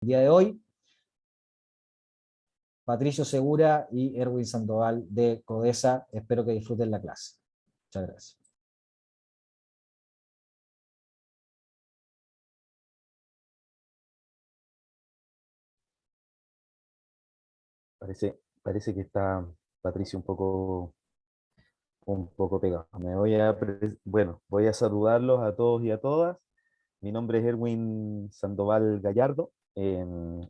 El día de hoy, Patricio Segura y Erwin Sandoval de Codesa. Espero que disfruten la clase. Muchas gracias. Parece que está Patricio un poco pegado. Bueno, voy a saludarlos a todos y a todas. Mi nombre es Erwin Sandoval Gallardo,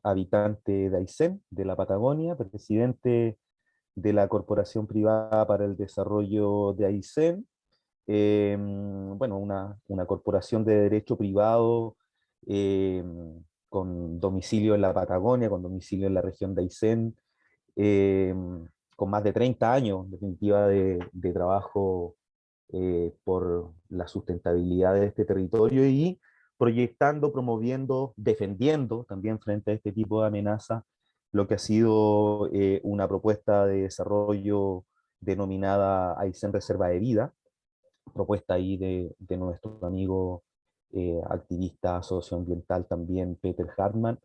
habitante de Aysén, de la Patagonia, presidente de la Corporación Privada para el Desarrollo de Aysén. Bueno, una corporación de derecho privado eh, con domicilio en la Patagonia, con domicilio en la región de Aysén, eh, con más de 30 años, en definitiva, de trabajo por la sustentabilidad de este territorio y proyectando, promoviendo, defendiendo también frente a este tipo de amenazas lo que ha sido una propuesta de desarrollo denominada Aysén Reserva de Vida, propuesta ahí de nuestro amigo activista socioambiental también, Peter Hartman,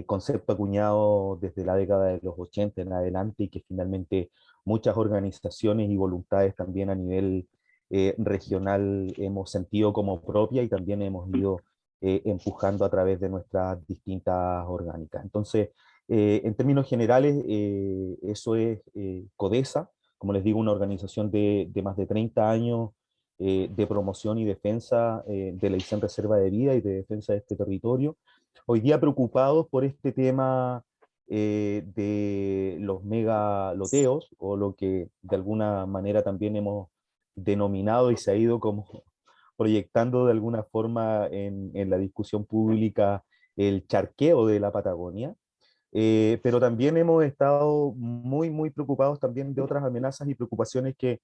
concepto acuñado desde la década de los 80 en adelante y que finalmente muchas organizaciones y voluntades también a nivel regional hemos sentido como propia y también hemos ido empujando a través de nuestras distintas orgánicas. Entonces, en términos generales, eso es CODESA, como les digo, una organización de más de 30 años de promoción y defensa de la Aysén Reserva de Vida y de defensa de este territorio. Hoy día preocupados por este tema de los megaloteos, o lo que de alguna manera también hemos denominado y se ha ido como proyectando de alguna forma en la discusión pública el charqueo de la Patagonia. Pero también hemos estado muy preocupados también de otras amenazas y preocupaciones que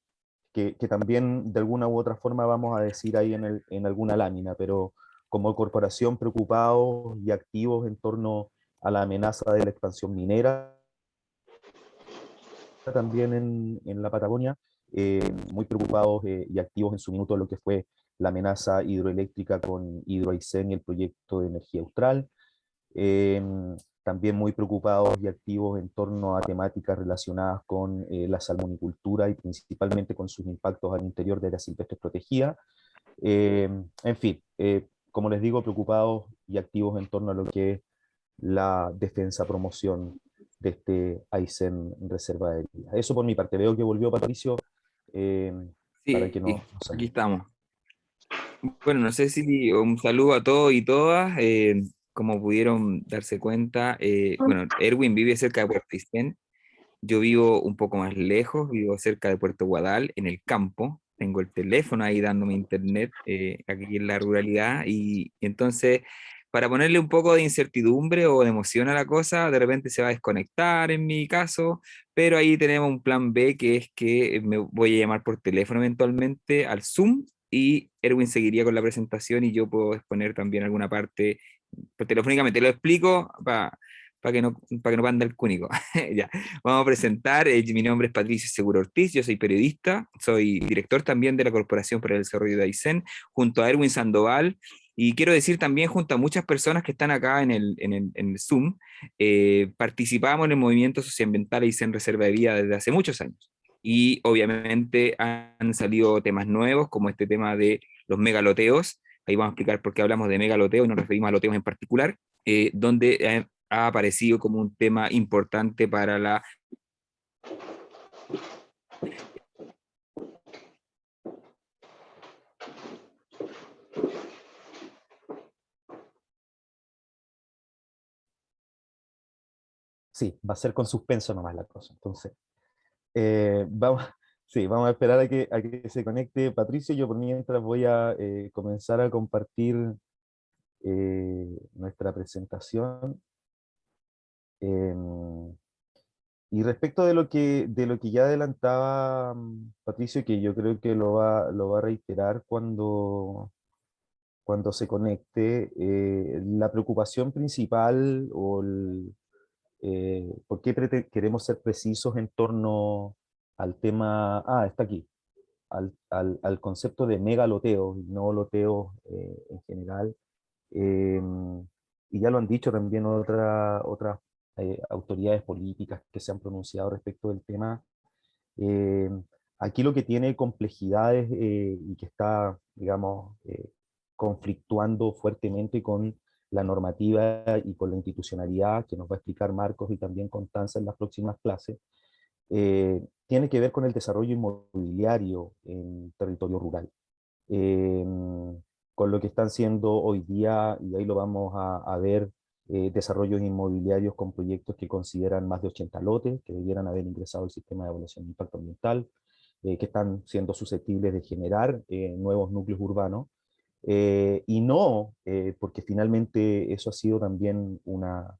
también de alguna u otra forma vamos a decir ahí en alguna lámina, pero como corporación preocupados y activos en torno a la amenaza de la expansión minera también en la Patagonia, muy preocupados y activos en su minuto en lo que fue la amenaza hidroeléctrica con Hidro Aysén y el proyecto de energía austral. Eh, También muy preocupados y activos en torno a temáticas relacionadas con la salmonicultura y principalmente con sus impactos al interior de las silvestres protegidas. En fin, como les digo, preocupados y activos en torno a lo que es la defensa, promoción de este Aysén Reserva de Vida. Eso por mi parte. Veo que volvió Patricio eh, para que Sí, nos aquí salude. estamos. Bueno, no sé si un saludo a todos y todas. Como pudieron darse cuenta, bueno, Erwin vive cerca de Puerto Aysén. Yo vivo un poco más lejos, vivo cerca de Puerto Guadal, en el campo. Tengo el teléfono ahí dándome internet, aquí en la ruralidad. Y entonces, para ponerle un poco de incertidumbre o de emoción a la cosa, de repente se va a desconectar en mi caso, pero ahí tenemos un plan B, que es que me voy a llamar por teléfono eventualmente al Zoom y Erwin seguiría con la presentación y yo puedo exponer también alguna parte, pues, telefónicamente. Lo explico para que no panda el cúnico. Ya, vamos a presentar. Mi nombre es Patricio Seguro Ortiz, yo soy periodista, soy director también de la Corporación para el Desarrollo de Aysén, junto a Erwin Sandoval, y quiero decir también junto a muchas personas que están acá en el Zoom, participamos en el movimiento socioambiental Aysén Reserva de Vida desde hace muchos años. Y obviamente han salido temas nuevos, como este tema de los megaloteos. Ahí vamos a explicar por qué hablamos de megaloteos y nos referimos a loteos en particular, donde ha aparecido como un tema importante para la... Sí, va a ser con suspenso nomás la cosa. Entonces, vamos, sí, vamos a esperar a que se conecte Patricio. Yo por mientras voy a comenzar a compartir nuestra presentación. Em, y respecto de lo que ya adelantaba Patricio, que yo creo que lo va a reiterar cuando se conecte, la preocupación principal por qué queremos ser precisos en torno al tema, está aquí, al concepto de megaloteos y no loteos en general. y ya lo han dicho también otras autoridades políticas que se han pronunciado respecto del tema, eh, aquí lo que tiene complejidades y que está, digamos, conflictuando fuertemente con la normativa y con la institucionalidad, que nos va a explicar Marcos y también Constanza en las próximas clases, tiene que ver con el desarrollo inmobiliario en territorio rural. eh, con lo que están siendo hoy día, y ahí lo vamos a ver, desarrollos inmobiliarios con proyectos que consideran más de 80 lotes, que debieran haber ingresado al sistema de evaluación de impacto ambiental, que están siendo susceptibles de generar nuevos núcleos urbanos, y no, porque finalmente eso ha sido también una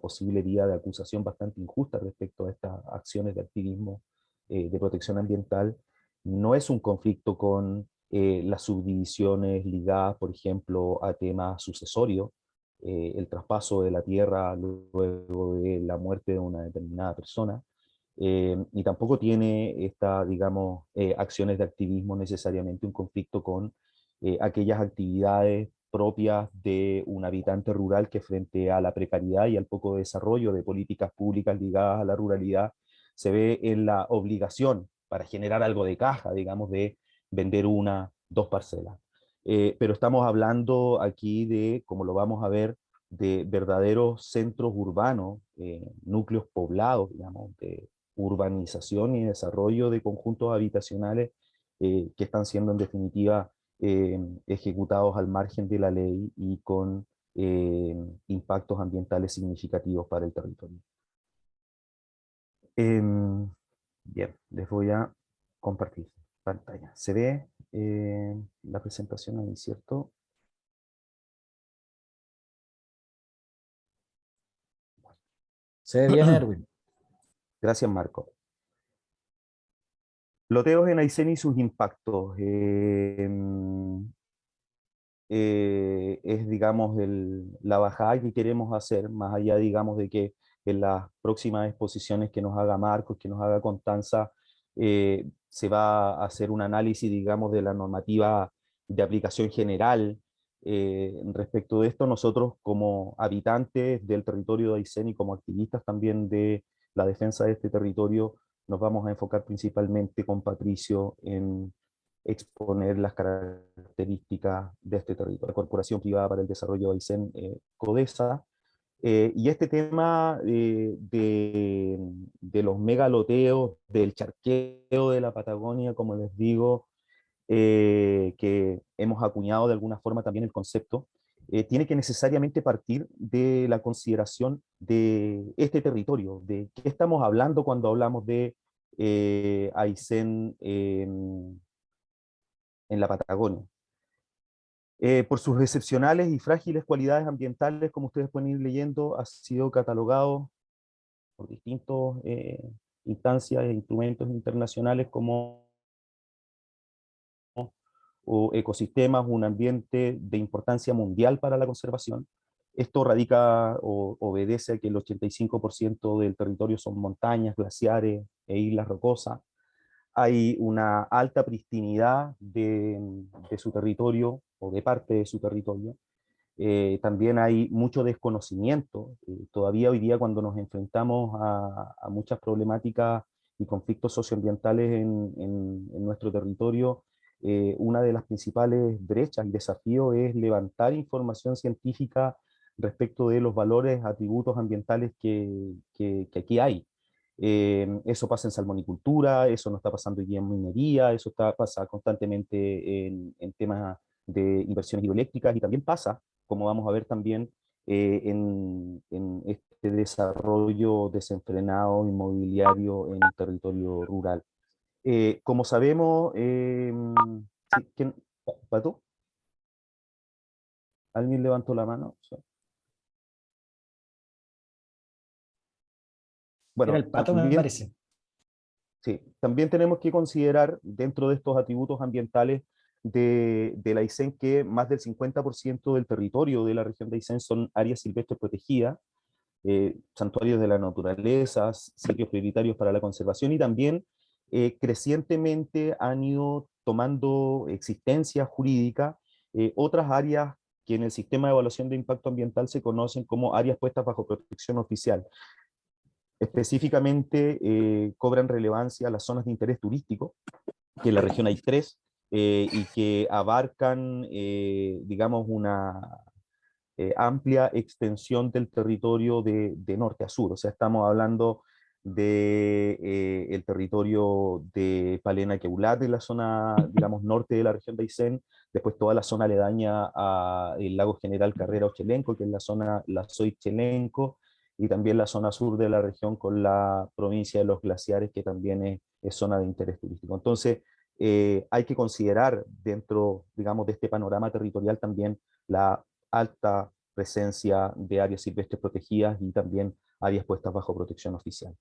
posible vía de acusación bastante injusta respecto a estas acciones de activismo de protección ambiental. No es un conflicto con las subdivisiones ligadas, por ejemplo, a temas sucesorios, el traspaso de la tierra luego de la muerte de una determinada persona, y tampoco tiene esta, digamos, acciones de activismo necesariamente un conflicto con aquellas actividades propias de un habitante rural que frente a la precariedad y al poco desarrollo de políticas públicas ligadas a la ruralidad se ve en la obligación para generar algo de caja, digamos, de vender una, dos parcelas. Pero estamos hablando aquí de, como lo vamos a ver, de verdaderos centros urbanos, núcleos poblados, digamos, de urbanización y desarrollo de conjuntos habitacionales que están siendo en definitiva ejecutados al margen de la ley y con impactos ambientales significativos para el territorio. Bien, les voy a compartir pantalla. ¿Se ve la presentación ahí, cierto? Se ve bien, Erwin. Gracias, Marco. Loteos en Aysén y sus impactos. Es, digamos, la bajada que queremos hacer, más allá, digamos, de que en las próximas exposiciones que nos haga Marcos, que nos haga Constanza, se va a hacer un análisis, digamos, de la normativa de aplicación general. Respecto de esto, nosotros como habitantes del territorio de Aysén y como activistas también de la defensa de este territorio, nos vamos a enfocar principalmente con Patricio en exponer las características de este territorio. La Corporación Privada para el Desarrollo de Aysén, CODESA, y este tema de los megaloteos, del charqueo de la Patagonia, como les digo, que hemos acuñado de alguna forma también el concepto, tiene que necesariamente partir de la consideración de este territorio, de qué estamos hablando cuando hablamos de Aysén en la Patagonia. Por sus excepcionales y frágiles cualidades ambientales, como ustedes pueden ir leyendo, ha sido catalogado por distintas instancias e instrumentos internacionales como o ecosistemas, un ambiente de importancia mundial para la conservación. Esto radica o obedece a que el 85% del territorio son montañas, glaciares e islas rocosas. Hay una alta pristinidad de su territorio o de parte de su territorio. También hay mucho desconocimiento. Todavía hoy día cuando nos enfrentamos a muchas problemáticas y conflictos socioambientales en nuestro territorio, una de las principales brechas y desafíos es levantar información científica respecto de los valores, atributos ambientales que aquí hay. Eso pasa en salmonicultura, eso no está pasando hoy día en minería, pasa constantemente en temas de inversiones hidroeléctricas y también pasa, como vamos a ver también, en este desarrollo desenfrenado inmobiliario en el territorio rural. Como sabemos, sí, ¿Pato? ¿Alguien levantó la mano? Sí. Era Bueno, el pato, me también, parece. sí, también tenemos que considerar dentro de estos atributos ambientales de la Aysén que más del 50% del territorio de la región de Aysén son áreas silvestres protegidas, santuarios de la naturaleza, sitios prioritarios para la conservación y también crecientemente han ido tomando existencia jurídica otras áreas que en el sistema de evaluación de impacto ambiental se conocen como áreas puestas bajo protección oficial. Específicamente cobran relevancia las zonas de interés turístico, que en la región hay 3, y que abarcan, digamos, una amplia extensión del territorio de norte a sur. O sea, estamos hablando de el territorio de Palena Queulat, en la zona, digamos, norte de la región de Aysén, después toda la zona aledaña al lago General Carrera Ochelenco, que es la zona, la Soy Chelenco, y también la zona sur de la región con la provincia de los glaciares, que también es zona de interés turístico. Entonces, hay que considerar dentro, digamos, de este panorama territorial también la alta presencia de áreas silvestres protegidas y también áreas puestas bajo protección oficial.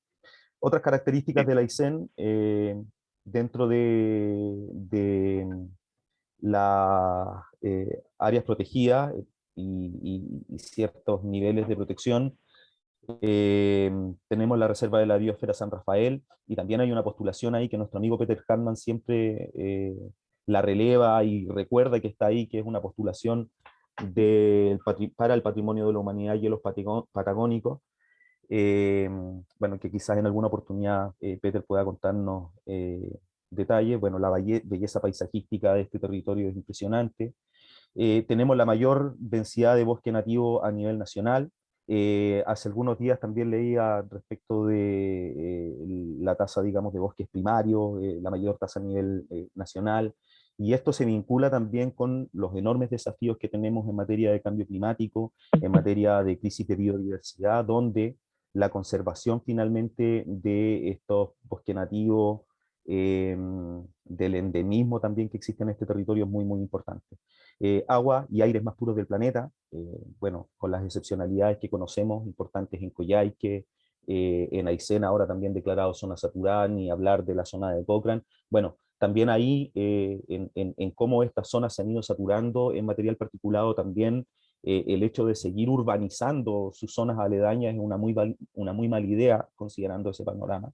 Otras características de la Aysén, dentro de las áreas protegidas y ciertos niveles de protección, tenemos la Reserva de la Biosfera San Rafael, y también hay una postulación ahí que nuestro amigo Peter Hartmann siempre la releva y recuerda que está ahí, que es una postulación para el patrimonio de la humanidad y hielos patagónicos. Bueno, que quizás en alguna oportunidad Peter pueda contarnos detalles. Bueno, la belleza paisajística de este territorio es impresionante. Tenemos la mayor densidad de bosque nativo a nivel nacional. Hace algunos días también leía respecto de la tasa, digamos, de bosques primarios, la mayor tasa a nivel nacional, y esto se vincula también con los enormes desafíos que tenemos en materia de cambio climático, en materia de crisis de biodiversidad, donde la conservación finalmente de estos bosques nativos, del endemismo también que existe en este territorio es muy, muy importante. Agua y aires más puros del planeta, bueno, con las excepcionalidades que conocemos, importantes en Coyhaique, en Aysén ahora también declarado zona saturada, ni hablar de la zona de Cochrane. Bueno, también ahí, en cómo estas zonas se han ido saturando en material particulado, también el hecho de seguir urbanizando sus zonas aledañas es una muy mala idea, considerando ese panorama.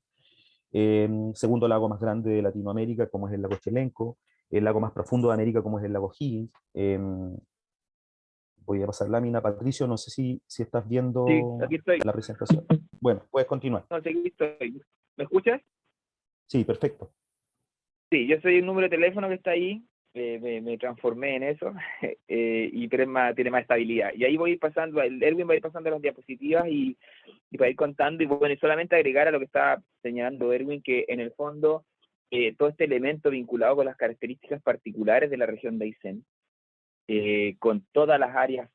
Segundo lago más grande de Latinoamérica, como es el lago Chelenco, el lago más profundo de América, como es el lago Higgins. Voy a pasar lámina, Patricio, no sé si estás Sí, viendo aquí estoy. la presentación. Bueno, puedes continuar. No, sí, aquí estoy. ¿Me escuchas? Sí, perfecto. Sí, yo soy el número de teléfono que está ahí. Me transformé en eso, pero tiene más estabilidad. Y ahí voy a ir pasando, el Erwin va a ir pasando las diapositivas y para ir contando, y bueno, y solamente agregar a lo que estaba señalando Erwin, que en el fondo todo este elemento vinculado con las características particulares de la región de Aysén, con todas las áreas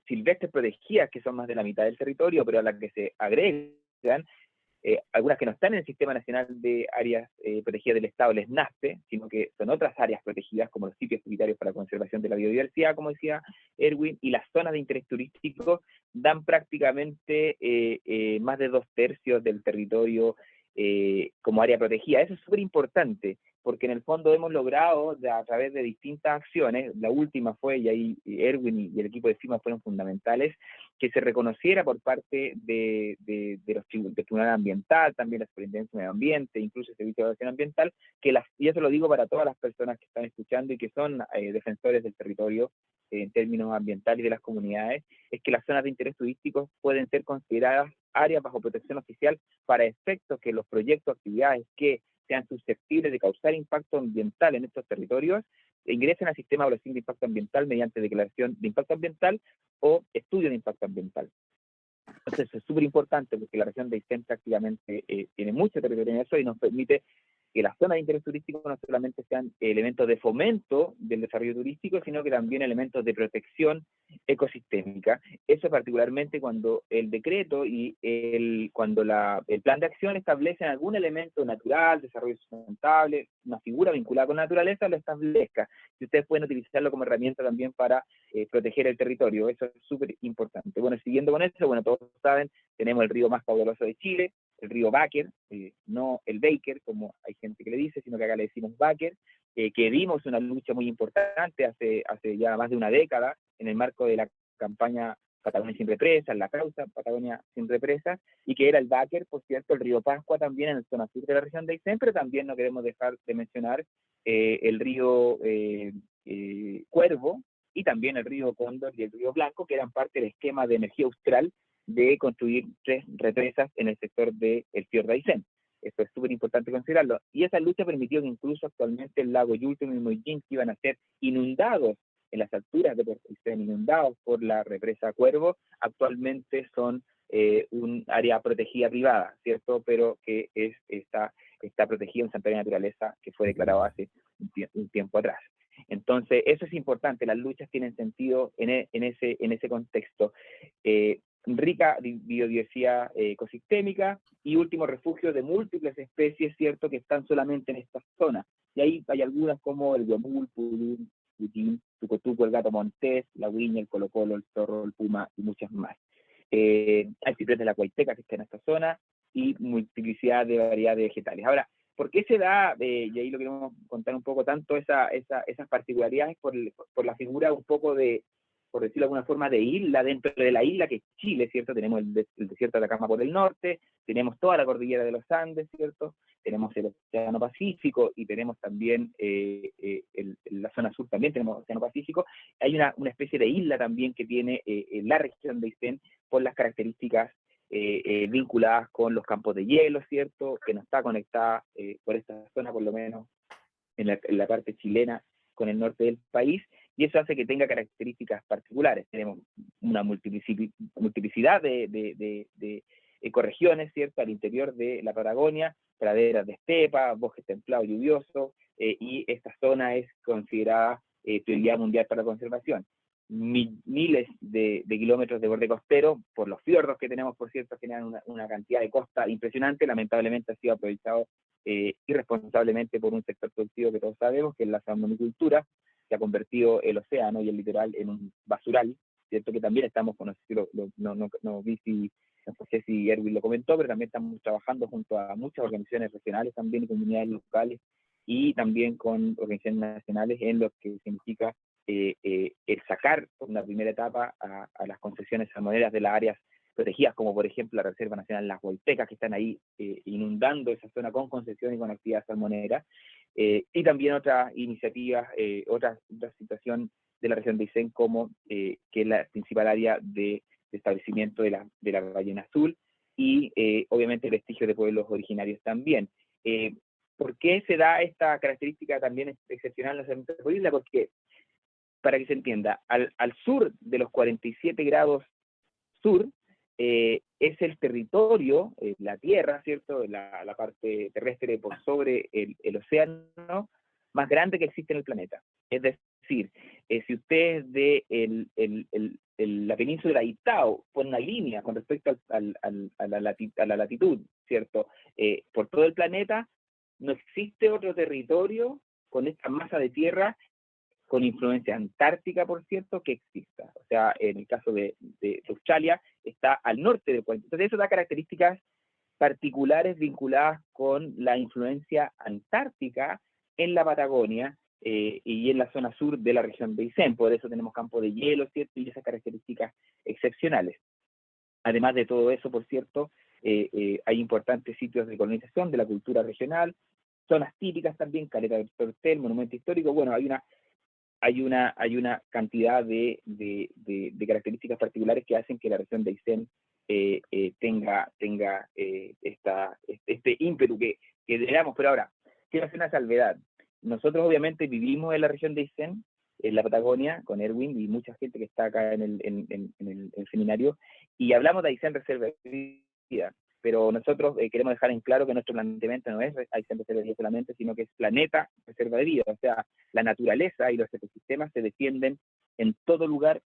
silvestres protegidas, que son más de la mitad del territorio, pero a las que se agregan algunas que no están en el Sistema Nacional de Áreas Protegidas del Estado, les NASPE, sino que son otras áreas protegidas, como los sitios prioritarios para la conservación de la biodiversidad, como decía Erwin, y las zonas de interés turístico dan prácticamente más de 2/3 del territorio como área protegida. Eso es súper importante, porque en el fondo hemos logrado, a través de distintas acciones, la última fue, y ahí Erwin y el equipo de CIMA fueron fundamentales, que se reconociera por parte de los del Tribunal Ambiental, también la Superintendencia de Medio Ambiente, incluso el Servicio de Evaluación Ambiental, y eso lo digo para todas las personas que están escuchando y que son defensores del territorio en términos ambientales y de las comunidades, es que las zonas de interés turístico pueden ser consideradas áreas bajo protección oficial para efectos que los proyectos, actividades que sean susceptibles de causar impacto ambiental en estos territorios, ingresen al sistema de evaluación de impacto ambiental mediante declaración de impacto ambiental o estudio de impacto ambiental. Entonces es súper importante porque la región de Aysén prácticamente tiene mucho territorio en eso y nos permite que las zonas de interés turístico no solamente sean elementos de fomento del desarrollo turístico, sino que también elementos de protección ecosistémica. Eso particularmente cuando el decreto y cuando el plan de acción establecen algún elemento natural, desarrollo sustentable, una figura vinculada con la naturaleza, lo establezca. Y ustedes pueden utilizarlo como herramienta también para proteger el territorio. Eso es súper importante. Bueno, siguiendo con esto, bueno, todos saben, tenemos el río más caudaloso de Chile, el río Báquer, no el Baker, como hay gente que le dice, sino que acá le decimos Báquer, que dimos una lucha muy importante hace ya más de una década, en el marco de la campaña Patagonia sin represas, la causa Patagonia sin represas, y que era el Báquer, por cierto, el río Pascua también en la zona sur de la región de Aysén, pero también no queremos dejar de mencionar el río Cuervo, y también el río Cóndor y el río Blanco, que eran parte del esquema de energía austral de construir 3 represas en el sector del fiordo Aysén. Esto es súper importante considerarlo. Y esa lucha permitió que incluso actualmente el lago Yulten y el Mollín, que iban a ser inundados en las alturas de Puerto Aysén, inundados por la represa Cuervo, actualmente son un área protegida privada, ¿cierto? Pero que está protegida en santuario de naturaleza que fue declarado hace un tiempo atrás. Entonces, eso es importante, las luchas tienen sentido en ese contexto. Rica biodiversidad ecosistémica y último refugio de múltiples especies, ¿cierto?, que están solamente en esta zona. Y ahí hay algunas como el guamul, purún, putín, tucotuco, el gato montés, la huiña, el colocolo, el zorro, el puma y muchas más. Hay ciprés de la Cuaiteca que está en esta zona y multiplicidad de variedades vegetales. Ahora, ¿por qué se da, y ahí lo queremos contar un poco, tanto esas particularidades por la figura un poco de, por decirlo de alguna forma, de isla dentro de la isla que es Chile, ¿cierto? Tenemos el desierto de Atacama por el norte, tenemos toda la cordillera de los Andes, ¿cierto? Tenemos el Océano Pacífico y tenemos también la zona sur también tenemos el Océano Pacífico. Hay una especie de isla también que tiene la región de Aysén por las características vinculadas con los campos de hielo, ¿cierto? Que no está conectada por esta zona, por lo menos en la parte chilena, con el norte del país, y eso hace que tenga características particulares. Tenemos una multiplicidad de ecorregiones, ¿cierto?, al interior de la Patagonia, praderas de estepa, bosques templados lluviosos, y esta zona es considerada prioridad mundial para la conservación. Miles de kilómetros de borde costero, por los fiordos que tenemos, por cierto, generan una cantidad de costa impresionante. Lamentablemente ha sido aprovechado irresponsablemente por un sector productivo que todos sabemos, que es la salmonicultura, que ha convertido el océano y el litoral en un basural, ¿cierto? Que también estamos conociendo, no sé si Erwin lo comentó, pero también estamos trabajando junto a muchas organizaciones regionales también y comunidades locales, y también con organizaciones nacionales en lo que significa el sacar por una primera etapa a las concesiones salmoneras de las áreas protegidas, como por ejemplo la Reserva Nacional Las Huaytecas, que están ahí inundando esa zona con concesión y con actividad salmonera, y también otras iniciativas, otra situación de la región de Aysén, como que es la principal área de establecimiento de la ballena azul, y obviamente el vestigio de pueblos originarios también. ¿Por qué se da esta característica también excepcional en la zona de isla? Porque, para que se entienda, al sur de los 47 grados sur, es el territorio, la tierra, ¿cierto?, la parte terrestre por sobre el océano más grande que existe en el planeta. Es decir, si usted de la península de Itao pone una línea con respecto a la latitud, ¿cierto?, por todo el planeta, no existe otro territorio con esta masa de tierra con influencia antártica, por cierto, que exista. O sea, en el caso de Australia, está al norte del puente. Entonces, eso da características particulares vinculadas con la influencia antártica en la Patagonia y en la zona sur de la región de Aysén. Por eso tenemos campos de hielo, ¿cierto?, y esas características excepcionales. Además de todo eso, por cierto, hay importantes sitios de colonización de la cultura regional, zonas típicas también, Caleta del Tortel, monumento histórico. Bueno, hay una cantidad de características particulares que hacen que la región de Aysén tenga este ímpetu que generamos. Pero ahora, quiero hacer una salvedad. Nosotros obviamente vivimos en la región de Aysén, en la Patagonia, con Erwin y mucha gente que está acá en el seminario, y hablamos de Aysén Reserva de Vida. Pero nosotros queremos dejar en claro que nuestro planteamiento no es Aysén Reserva de Vida solamente, sino que es planeta reserva de vida. O sea, la naturaleza y los ecosistemas se defienden en todo lugar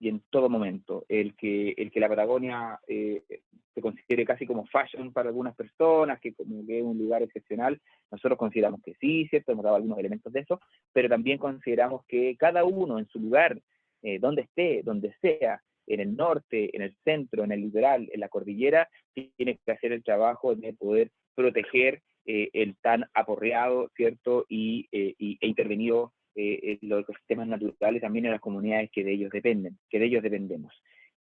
y en todo momento. El que la Patagonia se considere casi como fashion para algunas personas, que como que es un lugar excepcional, nosotros consideramos que sí, ¿cierto? Hemos dado algunos elementos de eso, pero también consideramos que cada uno en su lugar, donde esté, donde sea, en el norte, en el centro, en el litoral, en la cordillera, tiene que hacer el trabajo de poder proteger el tan aporreado, ¿cierto?, e intervenido los ecosistemas naturales, también en las comunidades que de ellos dependemos.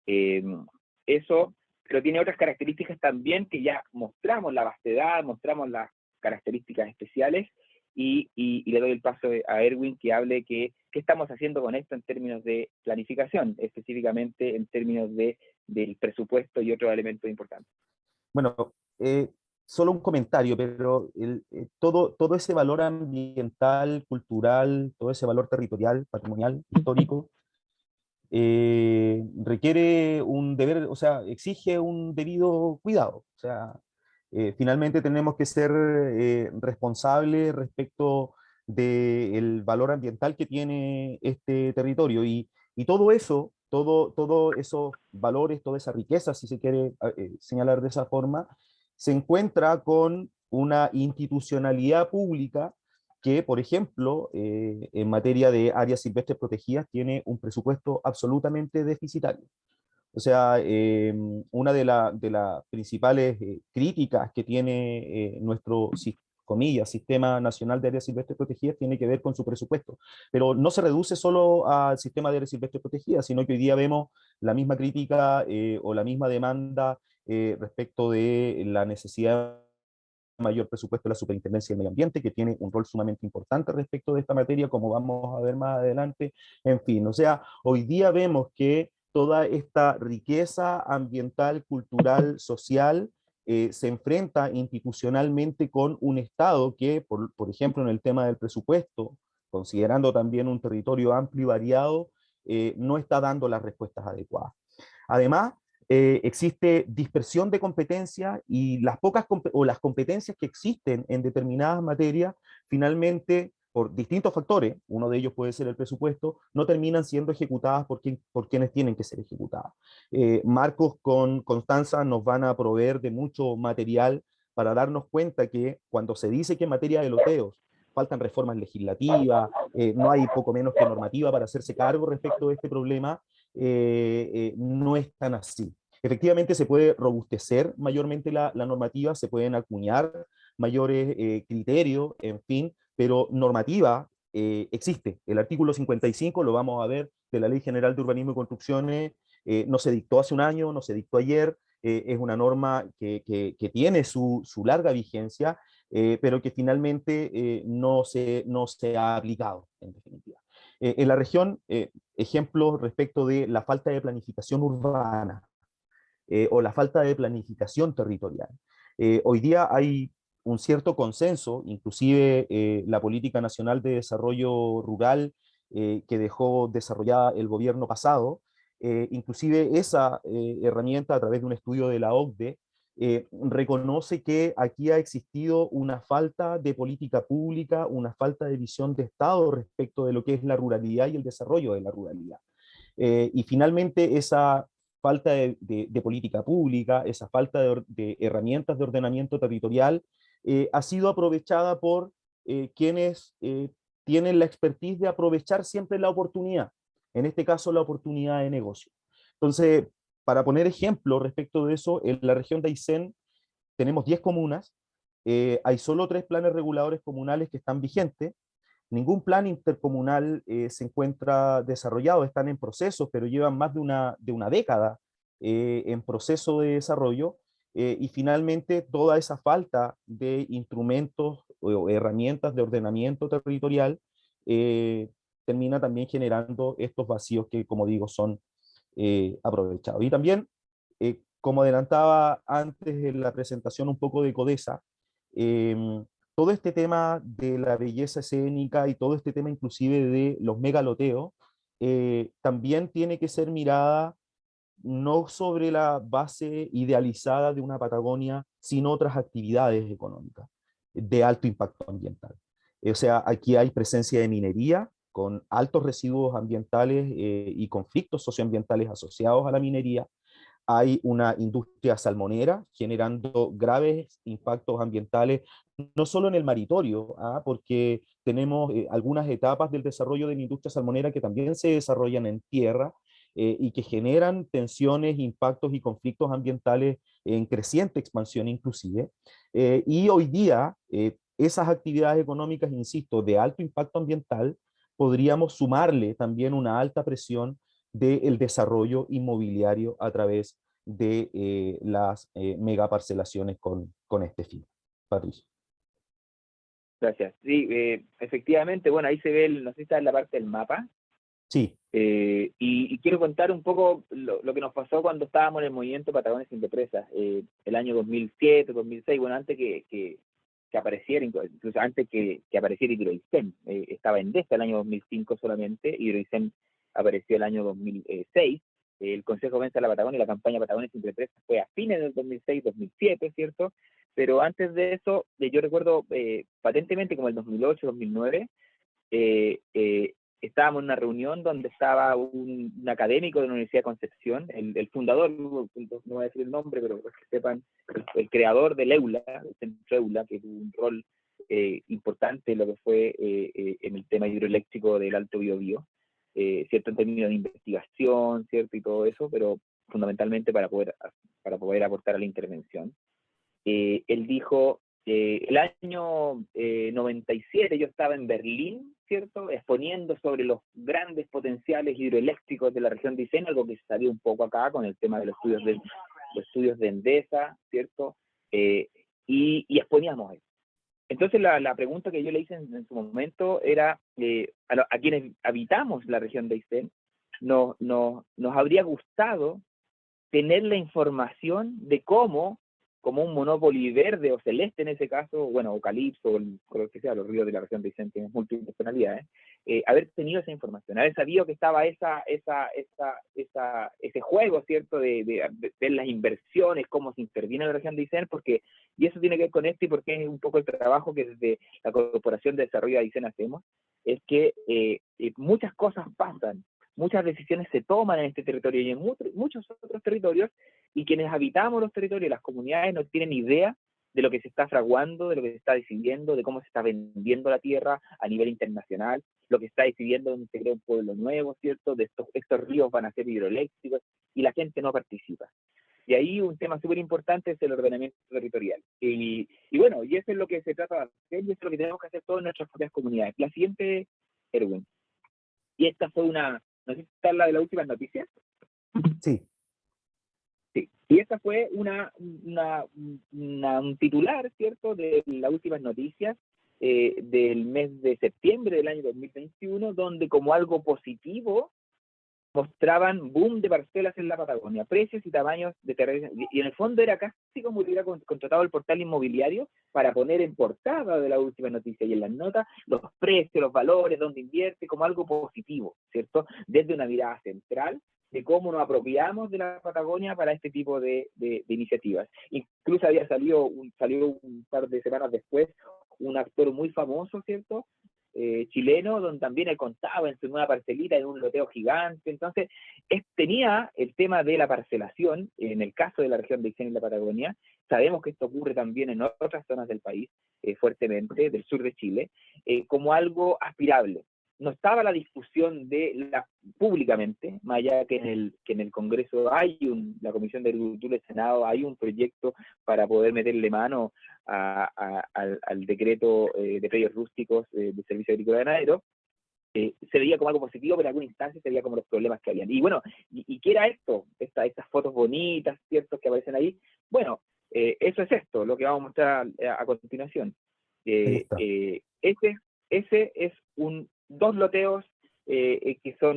Eso, pero tiene otras características también que ya mostramos la vastedad, mostramos las características especiales, y le doy el paso a Erwin que hable qué estamos haciendo con esto en términos de planificación, específicamente en términos del presupuesto y otros elementos importantes. Bueno, solo un comentario, pero todo ese valor ambiental, cultural, todo ese valor territorial, patrimonial, histórico, requiere un deber, o sea, exige un debido cuidado. O sea, finalmente tenemos que ser responsables respecto del valor ambiental que tiene este territorio y todo esos valores, toda esa riqueza, si se quiere señalar de esa forma, se encuentra con una institucionalidad pública que, por ejemplo, en materia de áreas silvestres protegidas, tiene un presupuesto absolutamente deficitario. O sea, una de las principales críticas que tiene nuestro, comillas, Sistema Nacional de Áreas Silvestres Protegidas tiene que ver con su presupuesto. Pero no se reduce solo al sistema de áreas silvestres protegidas, sino que hoy día vemos la misma crítica o la misma demanda respecto de la necesidad mayor presupuesto de la Superintendencia del Medio Ambiente, que tiene un rol sumamente importante respecto de esta materia, como vamos a ver más adelante. En fin, o sea, hoy día vemos que toda esta riqueza ambiental, cultural, social, se enfrenta institucionalmente con un Estado que, por ejemplo, en el tema del presupuesto, considerando también un territorio amplio y variado, no está dando las respuestas adecuadas. Además, existe dispersión de competencias y las las competencias que existen en determinadas materias, finalmente, por distintos factores, uno de ellos puede ser el presupuesto, no terminan siendo ejecutadas por quienes tienen que ser ejecutadas. Marcos con Constanza nos van a proveer de mucho material para darnos cuenta que cuando se dice que en materia de loteos faltan reformas legislativas, no hay poco menos que normativa para hacerse cargo respecto de este problema, no es tan así. Efectivamente se puede robustecer mayormente la normativa, se pueden acuñar mayores criterios, en fin, pero normativa existe. El artículo 55, lo vamos a ver, de la Ley General de Urbanismo y Construcciones, no se dictó hace un año, no se dictó ayer, es una norma que tiene su larga vigencia, pero que finalmente no se ha aplicado, en definitiva. En la región, ejemplos respecto de la falta de planificación urbana o la falta de planificación territorial. Hoy día hay un cierto consenso, inclusive la Política Nacional de Desarrollo Rural que dejó desarrollada el gobierno pasado, inclusive esa herramienta a través de un estudio de la OCDE, reconoce que aquí ha existido una falta de política pública, una falta de visión de Estado respecto de lo que es la ruralidad y el desarrollo de la ruralidad. Y finalmente esa falta de política pública, esa falta de herramientas de ordenamiento territorial, ha sido aprovechada por quienes tienen la expertise de aprovechar siempre la oportunidad, en este caso la oportunidad de negocio. Entonces, para poner ejemplo respecto de eso, en la región de Aysén tenemos 10 comunas, hay solo 3 planes reguladores comunales que están vigentes, ningún plan intercomunal se encuentra desarrollado, están en proceso, pero llevan más de una década en proceso de desarrollo, y finalmente toda esa falta de instrumentos o herramientas de ordenamiento territorial termina también generando estos vacíos que, como digo, son aprovechados. Y también, como adelantaba antes en la presentación un poco de CODESA, todo este tema de la belleza escénica y todo este tema inclusive de los megaloteos, también tiene que ser mirada no sobre la base idealizada de una Patagonia, sino otras actividades económicas de alto impacto ambiental. O sea, aquí hay presencia de minería con altos residuos ambientales y conflictos socioambientales asociados a la minería. Hay una industria salmonera generando graves impactos ambientales, no solo en el maritorio, porque tenemos algunas etapas del desarrollo de la industria salmonera que también se desarrollan en tierra y que generan tensiones, impactos y conflictos ambientales en creciente expansión inclusive. Y hoy día esas actividades económicas, insisto, de alto impacto ambiental, podríamos sumarle también una alta presión del desarrollo inmobiliario a través de las megaparcelaciones con este fin. Patricio. Gracias. Sí, efectivamente, bueno, ahí se ve, no sé si está en la parte del mapa, Sí, y quiero contar un poco lo que nos pasó cuando estábamos en el movimiento Patagones sin Represas, el año 2007, 2006, bueno, antes que apareciera, incluso antes que apareciera Hidroicén, estaba Endesa el año 2005 solamente, Hidroicén apareció el año 2006, el Consejo Vence a la Patagonia y la campaña Patagones sin Represas fue a fines del 2006-2007, ¿cierto? Pero antes de eso, yo recuerdo patentemente como el 2008, 2009, estábamos en una reunión donde estaba un académico de la Universidad de Concepción, el fundador, no voy a decir el nombre, pero para que sepan, el creador del EULA, el centro EULA, que tuvo un rol importante en lo que fue en el tema hidroeléctrico del Alto Biobío, cierto, en términos de investigación, cierto, y todo eso, pero fundamentalmente para poder aportar a la intervención. Él dijo, el año 97 yo estaba en Berlín, ¿cierto?, exponiendo sobre los grandes potenciales hidroeléctricos de la región de Aysén, algo que se sabía un poco acá con el tema de los estudios de Endesa, ¿cierto?, y exponíamos eso. Entonces la pregunta que yo le hice en su momento era, a quienes habitamos la región de Aysén, nos habría gustado tener la información de cómo, como un Monopoly verde o celeste en ese caso, bueno, o Calipso, o el color que sea, los ríos de la región de Aysén tienen múltiples tonalidades, haber tenido esa información, haber sabido que estaba ese juego, ¿cierto?, de ver las inversiones, cómo se interviene en la región de Aysén, porque, y eso tiene que ver con esto y porque es un poco el trabajo que desde la Corporación de Desarrollo de Aysén hacemos, es que muchas cosas pasan, muchas decisiones se toman en este territorio y en muchos otros territorios, y quienes habitamos los territorios, las comunidades, no tienen idea de lo que se está fraguando, de lo que se está decidiendo, de cómo se está vendiendo la tierra a nivel internacional, lo que está decidiendo donde se crea un pueblo nuevo, ¿cierto? De estos ríos van a ser hidroeléctricos, y la gente no participa. Y ahí un tema súper importante es el ordenamiento territorial. Y bueno, y eso es lo que se trata de hacer, y eso es lo que tenemos que hacer todas nuestras propias comunidades. La siguiente, Erwin. Y esta fue no sé si está la de las últimas noticias. sí. Sí. Y esta fue un titular, ¿cierto?, de las últimas noticias del mes de septiembre del año 2021, donde como algo positivo mostraban boom de parcelas en la Patagonia, precios y tamaños de terrenos, y en el fondo era casi como hubiera contratado el portal inmobiliario para poner en portada de la última noticia y en las notas los precios, los valores, dónde invierte, como algo positivo, ¿cierto? Desde una mirada central de cómo nos apropiamos de la Patagonia para este tipo de iniciativas. Incluso había salió un par de semanas después un actor muy famoso, ¿cierto?, chileno, donde también él contaba en su nueva parcelita en un loteo gigante. Entonces, tenía el tema de la parcelación, en el caso de la región de Aysén y la Patagonia. Sabemos que esto ocurre también en otras zonas del país, fuertemente, del sur de Chile, como algo aspirable. No estaba la discusión públicamente, más allá que en el Congreso hay la Comisión de Agricultura del Senado, hay un proyecto para poder meterle mano al decreto de predios rústicos del Servicio Agrícola Ganadero. Se veía como algo positivo, pero en alguna instancia se veía como los problemas que habían. Y bueno, ¿y qué era esto? Estas fotos bonitas, ¿cierto?, que aparecen ahí. Bueno, eso es esto, lo que vamos a mostrar a continuación. Ahí está. Ese es dos loteos estos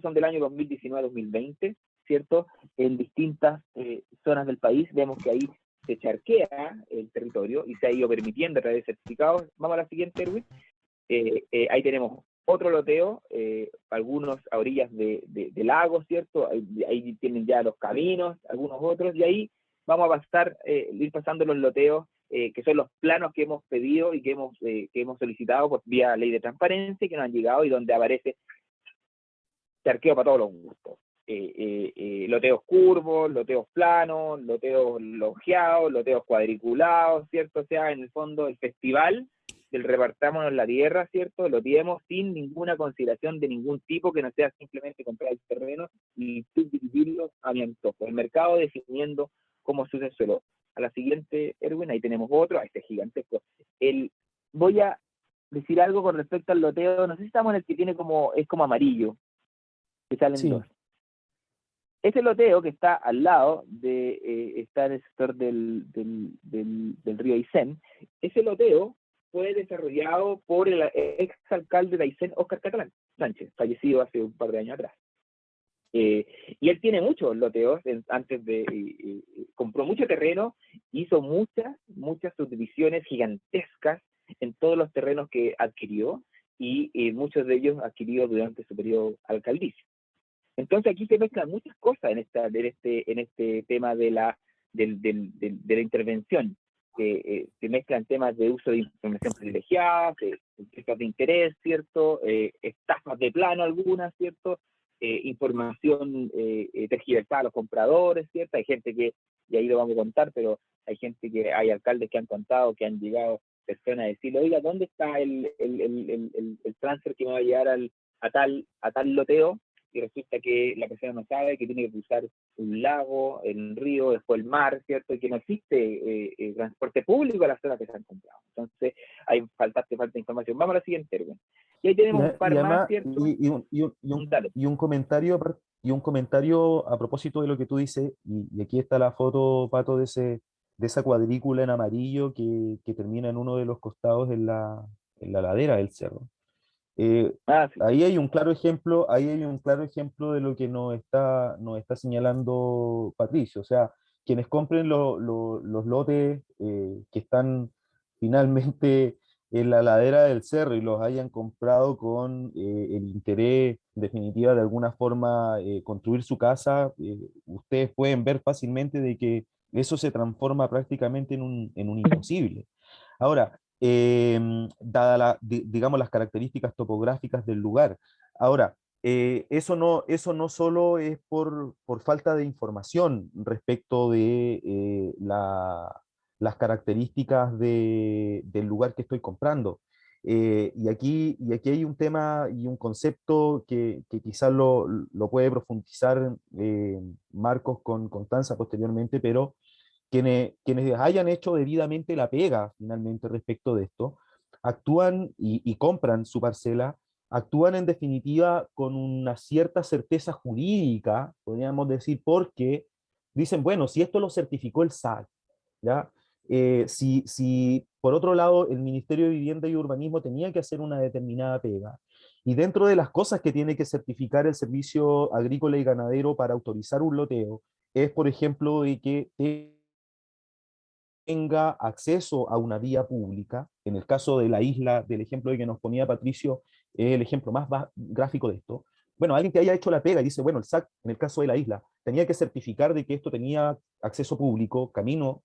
son del año 2019-2020, ¿cierto? En distintas zonas del país. Vemos que ahí se charquea el territorio y se ha ido permitiendo a través de certificados. Vamos a la siguiente, Erwin. Ahí tenemos otro loteo, algunos a orillas de lagos, ¿cierto? Ahí tienen ya los caminos, algunos otros, y ahí vamos a ir pasando los loteos, que son los planos que hemos pedido y que hemos solicitado por vía ley de transparencia, que nos han llegado y donde aparece charqueo para todos los gustos. Loteos curvos, loteos planos, loteos longeados, loteos cuadriculados, ¿cierto? O sea, en el fondo el festival del repartámonos la tierra, ¿cierto? Lo tenemos sin ninguna consideración de ningún tipo, que no sea simplemente comprar el terreno y subdividirlo a mi antojo. El mercado definiendo cómo se usa el suelo. A la siguiente, Erwin, ahí tenemos otro, este gigantesco. Voy a decir algo con respecto al loteo, no sé si estamos en el que es como amarillo, que salen Sí. dos. Ese loteo que está al lado está en el sector del río Aysén, ese loteo fue desarrollado por el ex alcalde de Aysén, Óscar Catalán Sánchez, fallecido hace un par de años atrás. Y él tiene muchos loteos, compró mucho terreno, hizo muchas subdivisiones gigantescas en todos los terrenos que adquirió, y muchos de ellos adquiridos durante su periodo alcaldicio. Entonces aquí se mezclan muchas cosas en este tema de la intervención. Se mezclan temas de uso de información privilegiada, conflictos de interés, ¿cierto? Estafas de plano algunas, ¿cierto? Información tergiversada a los compradores, ¿cierto? Hay gente que, y ahí lo vamos a contar, pero hay alcaldes que han contado que han llegado personas a decirle, oiga, ¿dónde está el transfer que me va a llevar a tal loteo? Y resulta que la persona no sabe, que tiene que cruzar un lago, el río, después el mar, ¿cierto? Y que no existe transporte público a las zonas que se han comprado. Entonces, falta información. Vamos a la siguiente, Erwin. Y ahí tenemos un par más, ¿cierto? Dale. Y un comentario a propósito de lo que tú dices, y aquí está la foto, Pato, de esa cuadrícula en amarillo que termina en uno de los costados en la ladera del cerro. Sí. Ahí hay un claro ejemplo de lo que nos está señalando Patricio. O sea, quienes compren los lotes que están finalmente en la ladera del cerro y los hayan comprado con el interés, en definitiva, de alguna forma, construir su casa, ustedes pueden ver fácilmente de que eso se transforma prácticamente en un imposible. Ahora, dadas digamos, las características topográficas del lugar. Ahora, eso no solo es por falta de información respecto de las características del lugar que estoy comprando. Y aquí hay un tema y un concepto que quizás lo puede profundizar Marcos con Constanza posteriormente, pero quienes hayan hecho debidamente la pega finalmente respecto de esto, actúan y compran su parcela, actúan en definitiva con una cierta certeza jurídica, podríamos decir, porque dicen, bueno, si esto lo certificó el SAC, ¿ya? Si por otro lado el Ministerio de Vivienda y Urbanismo tenía que hacer una determinada pega, y dentro de las cosas que tiene que certificar el Servicio Agrícola y Ganadero para autorizar un loteo, es, por ejemplo, de que tenga acceso a una vía pública. En el caso de la isla, del ejemplo que nos ponía Patricio, es el ejemplo más gráfico de esto. Bueno, alguien que haya hecho la pega y dice, bueno, el SAC, en el caso de la isla, tenía que certificar de que esto tenía acceso público, camino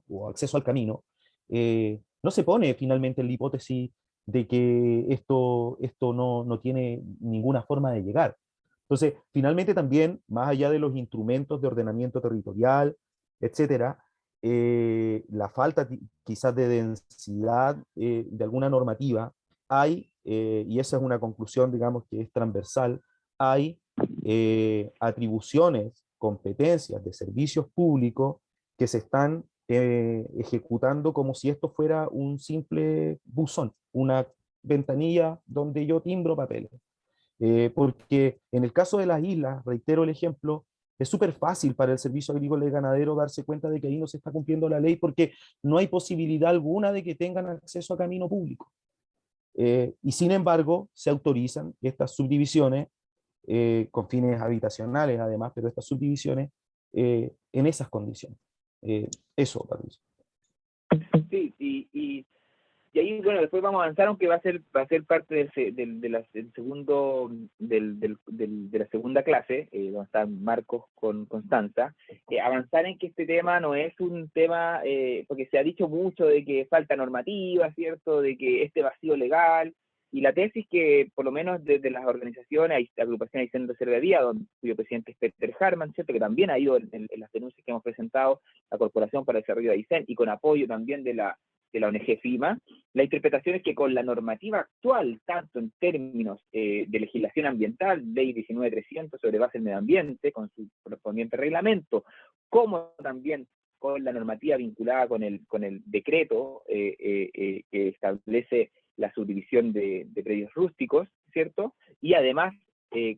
o acceso al camino. No se pone finalmente en la hipótesis de que esto no tiene ninguna forma de llegar. Entonces, finalmente también, más allá de los instrumentos de ordenamiento territorial, etcétera, la falta quizás de densidad de alguna normativa, hay, y esa es una conclusión, digamos, que es transversal, hay atribuciones, competencias de servicios públicos que se están ejecutando como si esto fuera un simple buzón, una ventanilla donde yo timbro papeles. Porque en el caso de las islas, reitero el ejemplo, es súper fácil para el Servicio Agrícola y Ganadero darse cuenta de que ahí no se está cumpliendo la ley porque no hay posibilidad alguna de que tengan acceso a camino público. Y sin embargo, se autorizan estas subdivisiones con fines habitacionales además, pero estas subdivisiones en esas condiciones. Eso, Patricio. Sí, y ahí, bueno, después vamos a avanzar, aunque va a ser parte de la segunda clase, donde están Marcos con Constanza, avanzar en que este tema no es un tema, porque se ha dicho mucho de que falta normativa, ¿cierto?, de que este vacío legal, y la tesis que, por lo menos desde las organizaciones, hay agrupaciones Aysén Reserva Vía, cuyo presidente es Peter Harman, ¿cierto?, que también ha ido en las denuncias que hemos presentado, la Corporación para el Desarrollo de Aysén, y con apoyo también de la ONG FIMA, la interpretación es que con la normativa actual, tanto en términos de legislación ambiental, Ley 19.300 sobre base del medio ambiente, con su correspondiente reglamento, como también con la normativa vinculada con el decreto que establece la subdivisión de predios rústicos, ¿cierto? Y además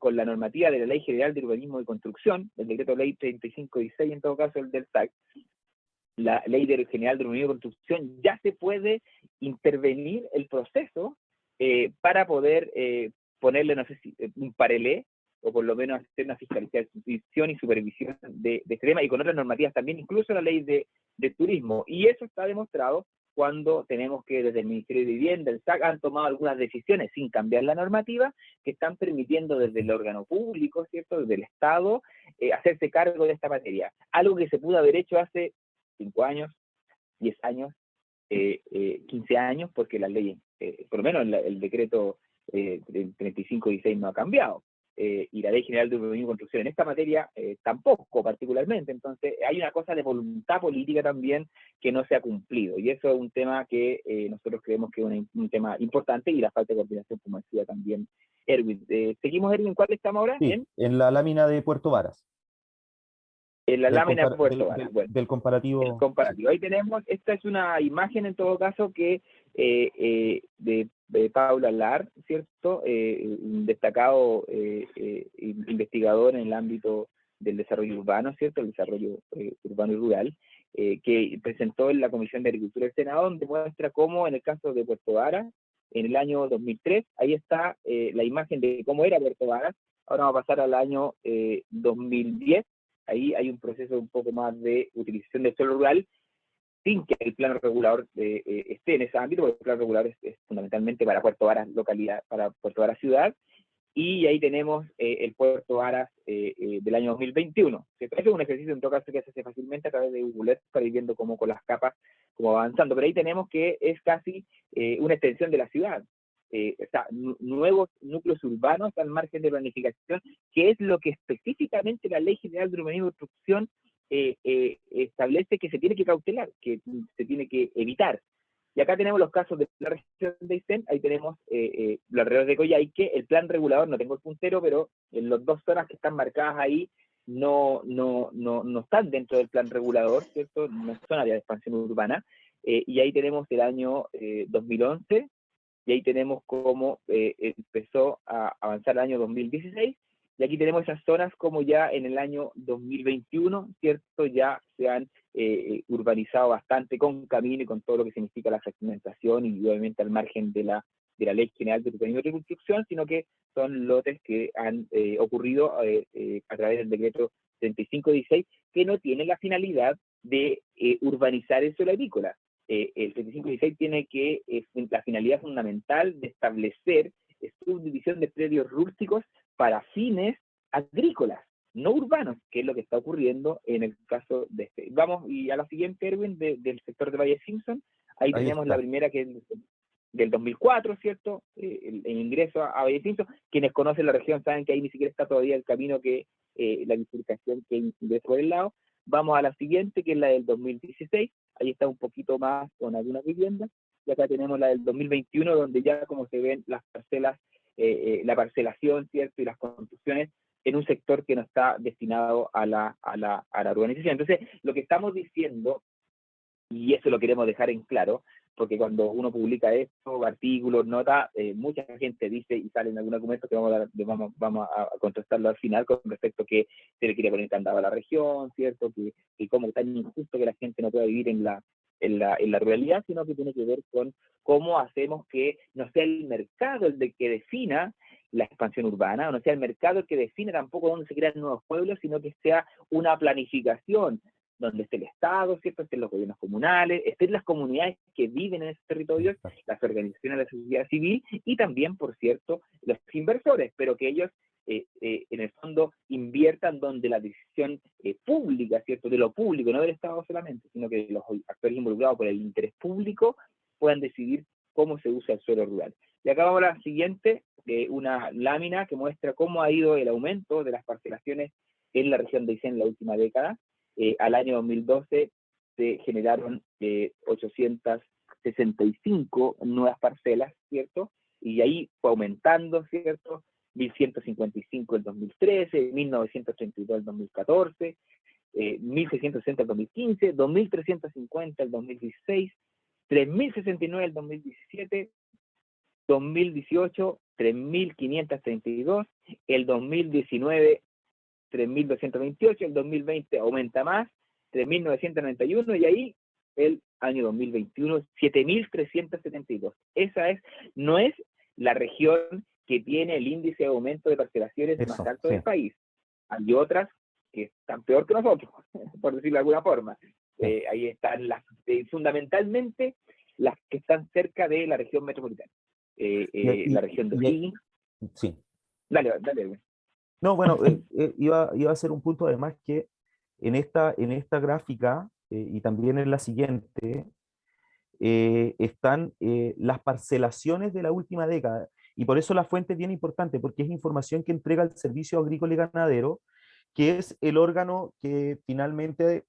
con la normativa de la Ley General de Urbanismo y Construcción, el decreto Ley 3516, en todo caso el del SAC, la Ley General de Urbanismo y Construcción, ya se puede intervenir el proceso para poder ponerle, no sé si, un parelé, o por lo menos hacer una fiscalización y supervisión de este tema, y con otras normativas también, incluso la ley de turismo. Y eso está demostrado cuando tenemos que desde el Ministerio de Vivienda, el SAC, han tomado algunas decisiones sin cambiar la normativa, que están permitiendo desde el órgano público, ¿cierto?, desde el Estado, hacerse cargo de esta materia. Algo que se pudo haber hecho hace 5 años, 10 años, 15 años, porque las leyes, por lo menos el decreto 3516 no ha cambiado. Y la Ley General de Urbanismo y Construcción en esta materia tampoco particularmente. Entonces hay una cosa de voluntad política también que no se ha cumplido, y eso es un tema que nosotros creemos que es un tema importante, y la falta de coordinación, como decía también Erwin. Seguimos, Erwin, ¿cuál estamos ahora? Sí, en la lámina de Puerto Varas. En la Del lámina de compara- Puerto del- Varas. del- Bueno, del el comparativo. comparativo. Ahí tenemos, esta es una imagen en todo caso que de Paula Lar, ¿cierto? Un destacado investigador en el ámbito del desarrollo urbano, ¿cierto? El desarrollo urbano y rural, que presentó en la Comisión de Agricultura del Senado, donde muestra cómo en el caso de Puerto Varas, en el año 2003, ahí está la imagen de cómo era Puerto Varas. Ahora vamos a pasar al año 2010. Ahí hay un proceso un poco más de utilización del suelo rural, sin que el plano regulador esté en ese ámbito, porque el plano regulador es fundamentalmente para Puerto Varas localidad, para Puerto Varas ciudad, y ahí tenemos el Puerto Varas del año 2021. ¿Cierto? Ese es un ejercicio en todo caso que se hace fácilmente a través de Google Earth para ir viendo cómo con las capas, cómo va avanzando, pero ahí tenemos que es casi una extensión de la ciudad. Nuevos núcleos urbanos al margen de planificación, que es lo que específicamente la Ley General de Urbanismo y Construcción establece que se tiene que cautelar, que se tiene que evitar. Y acá tenemos los casos de la región de Aysén, ahí tenemos los alrededores de Coyhaique, el plan regulador, no tengo el puntero, pero en las 2 zonas que están marcadas ahí no están dentro del plan regulador, ¿cierto? No son áreas de expansión urbana, y ahí tenemos el año 2011, y ahí tenemos cómo empezó a avanzar el año 2016, y aquí tenemos esas zonas como ya en el año 2021, ¿cierto? Ya se han urbanizado bastante con camino y con todo lo que significa la fragmentación, y obviamente al margen de la Ley General de Urbanismo y Construcción, sino que son lotes que han ocurrido a través del decreto 3516, que no tiene la finalidad de urbanizar el suelo agrícola. El 3516 tiene que, la finalidad fundamental de establecer subdivisión de predios rústicos para fines agrícolas, no urbanos, que es lo que está ocurriendo en el caso de este. Vamos y a la siguiente, Erwin, del sector de Valle Simpson. Ahí tenemos está. la primera, que es del 2004, ¿cierto? El ingreso a Valle Simpson. Quienes conocen la región saben que ahí ni siquiera está todavía el camino que, la bifurcación que ingresa por el lado. Vamos a la siguiente, que es la del 2016. Ahí está un poquito más con algunas viviendas. Y acá tenemos la del 2021, donde ya como se ven las parcelas, la parcelación, ¿cierto? Y las construcciones en un sector que no está destinado a la urbanización. Entonces, lo que estamos diciendo, y eso lo queremos dejar en claro, porque cuando uno publica esto, artículos, notas, mucha gente dice y sale en algún documento que vamos a contestarlo al final con respecto a que se le quiere poner candado a la región, ¿cierto? Que como tan injusto que la gente no pueda vivir en la ruralidad, sino que tiene que ver con cómo hacemos que no sea el mercado el de que defina la expansión urbana, o no sea el mercado el que define tampoco dónde se crean nuevos pueblos, sino que sea una planificación donde esté el Estado, ¿cierto? Estén los gobiernos comunales, estén las comunidades que viven en esos territorios, las organizaciones de la sociedad civil, y también, por cierto, los inversores, pero que ellos en el fondo inviertan donde la decisión pública, ¿cierto? De lo público, no del Estado solamente, sino que los actores involucrados por el interés público puedan decidir cómo se usa el suelo rural. Y acá vamos a la siguiente, una lámina que muestra cómo ha ido el aumento de las parcelaciones en la región de Aysén en la última década. Al año 2012 se generaron 865 nuevas parcelas, ¿cierto? Y ahí fue aumentando, ¿cierto? 1.155 en 2013, 1.932 en 2014, 1.660 en 2015, 2.350 en 2016, 3.069 en 2017, 2018, 3.532, el 2019, 3.228, el 2020 aumenta más, 3.991, y ahí el año 2021, 7.372. No es la región que tiene el índice de aumento de parcelaciones más Eso, alto sí. del país. Hay otras que están peor que nosotros, por decirlo de alguna forma. Sí. Ahí están fundamentalmente las que están cerca de la región metropolitana. La región de O'Higgins. Sí. Dale, dale. No, bueno, iba a hacer un punto además que en esta gráfica y también en la siguiente están las parcelaciones de la última década. Y por eso la fuente es bien importante, porque es información que entrega el Servicio Agrícola y Ganadero, que es el órgano que finalmente,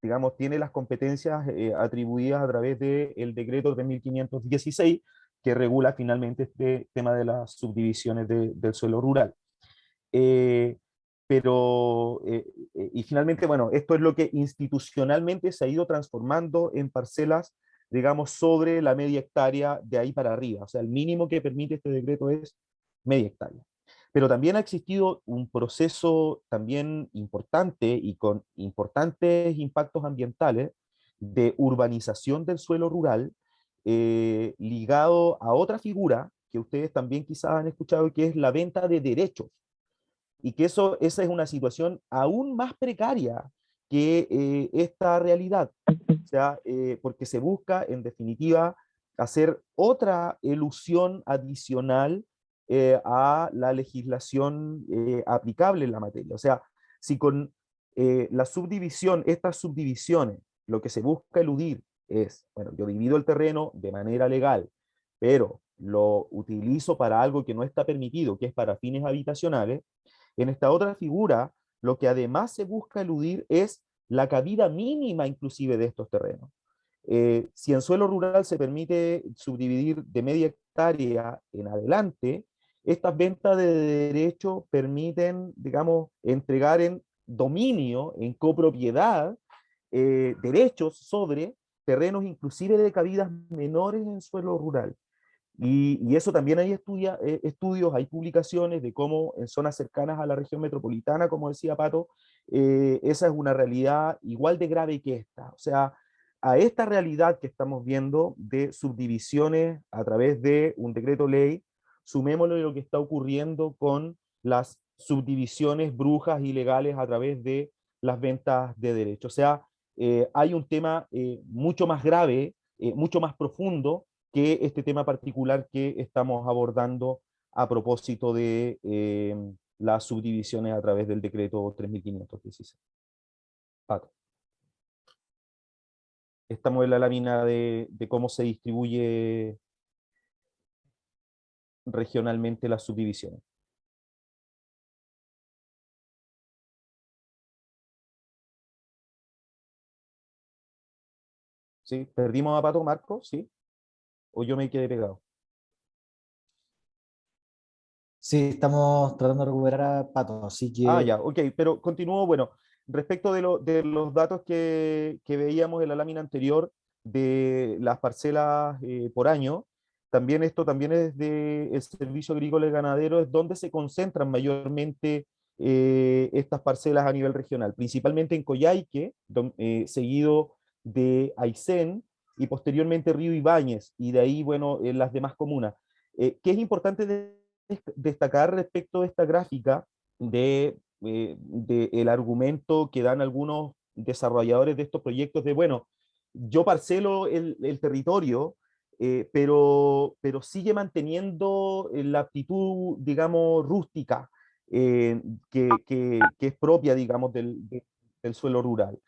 digamos, tiene las competencias atribuidas a través del decreto 3516, que regula finalmente este tema de las subdivisiones del suelo rural. Eh, y finalmente, bueno, esto es lo que institucionalmente se ha ido transformando en parcelas, digamos, sobre la media hectárea de ahí para arriba. O sea, el mínimo que permite este decreto es media hectárea. Pero también ha existido un proceso también importante y con importantes impactos ambientales de urbanización del suelo rural, ligado a otra figura que ustedes también quizás han escuchado, que es la venta de derechos, y que esa es una situación aún más precaria que esta realidad. O sea, porque se busca, en definitiva, hacer otra elusión adicional a la legislación aplicable en la materia. O sea, si con estas subdivisiones, lo que se busca eludir es, bueno, yo divido el terreno de manera legal, pero lo utilizo para algo que no está permitido, que es para fines habitacionales. En esta otra figura, lo que además se busca eludir es la cabida mínima inclusive de estos terrenos. Si en suelo rural se permite subdividir de media hectárea en adelante, estas ventas de derecho permiten, digamos, entregar en dominio, en copropiedad, derechos sobre terrenos inclusive de cabidas menores en suelo rural. Y eso también hay estudios, hay publicaciones de cómo en zonas cercanas a la región metropolitana, como decía Pato, esa es una realidad igual de grave que esta. O sea, a esta realidad que estamos viendo de subdivisiones a través de un decreto ley, sumémosle lo que está ocurriendo con las subdivisiones brujas ilegales a través de las ventas de derechos. O sea, hay un tema mucho más grave, mucho más profundo, que este tema particular que estamos abordando a propósito de las subdivisiones a través del decreto 3516. Pato. Estamos en la lámina de cómo se distribuye regionalmente las subdivisiones. ¿Sí? ¿Perdimos a Pato, Marco? ¿Sí? ¿O yo me quedé pegado? Sí, estamos tratando de recuperar a Pato, así Ah, que ya, ok, pero continúo, bueno, respecto de los datos que veíamos en la lámina anterior de las parcelas por año, también esto también es del Servicio Agrícola y Ganadero, es donde se concentran mayormente estas parcelas a nivel regional, principalmente en Coyhaique, seguido de Aysén y posteriormente Río Ibáñez, y de ahí, bueno, en las demás comunas. ¿Qué es importante destacar respecto de esta gráfica? De el argumento que dan algunos desarrolladores de estos proyectos de, bueno, yo parcelo el territorio, pero sigue manteniendo la aptitud, digamos, rústica, que es propia, digamos, del suelo rural.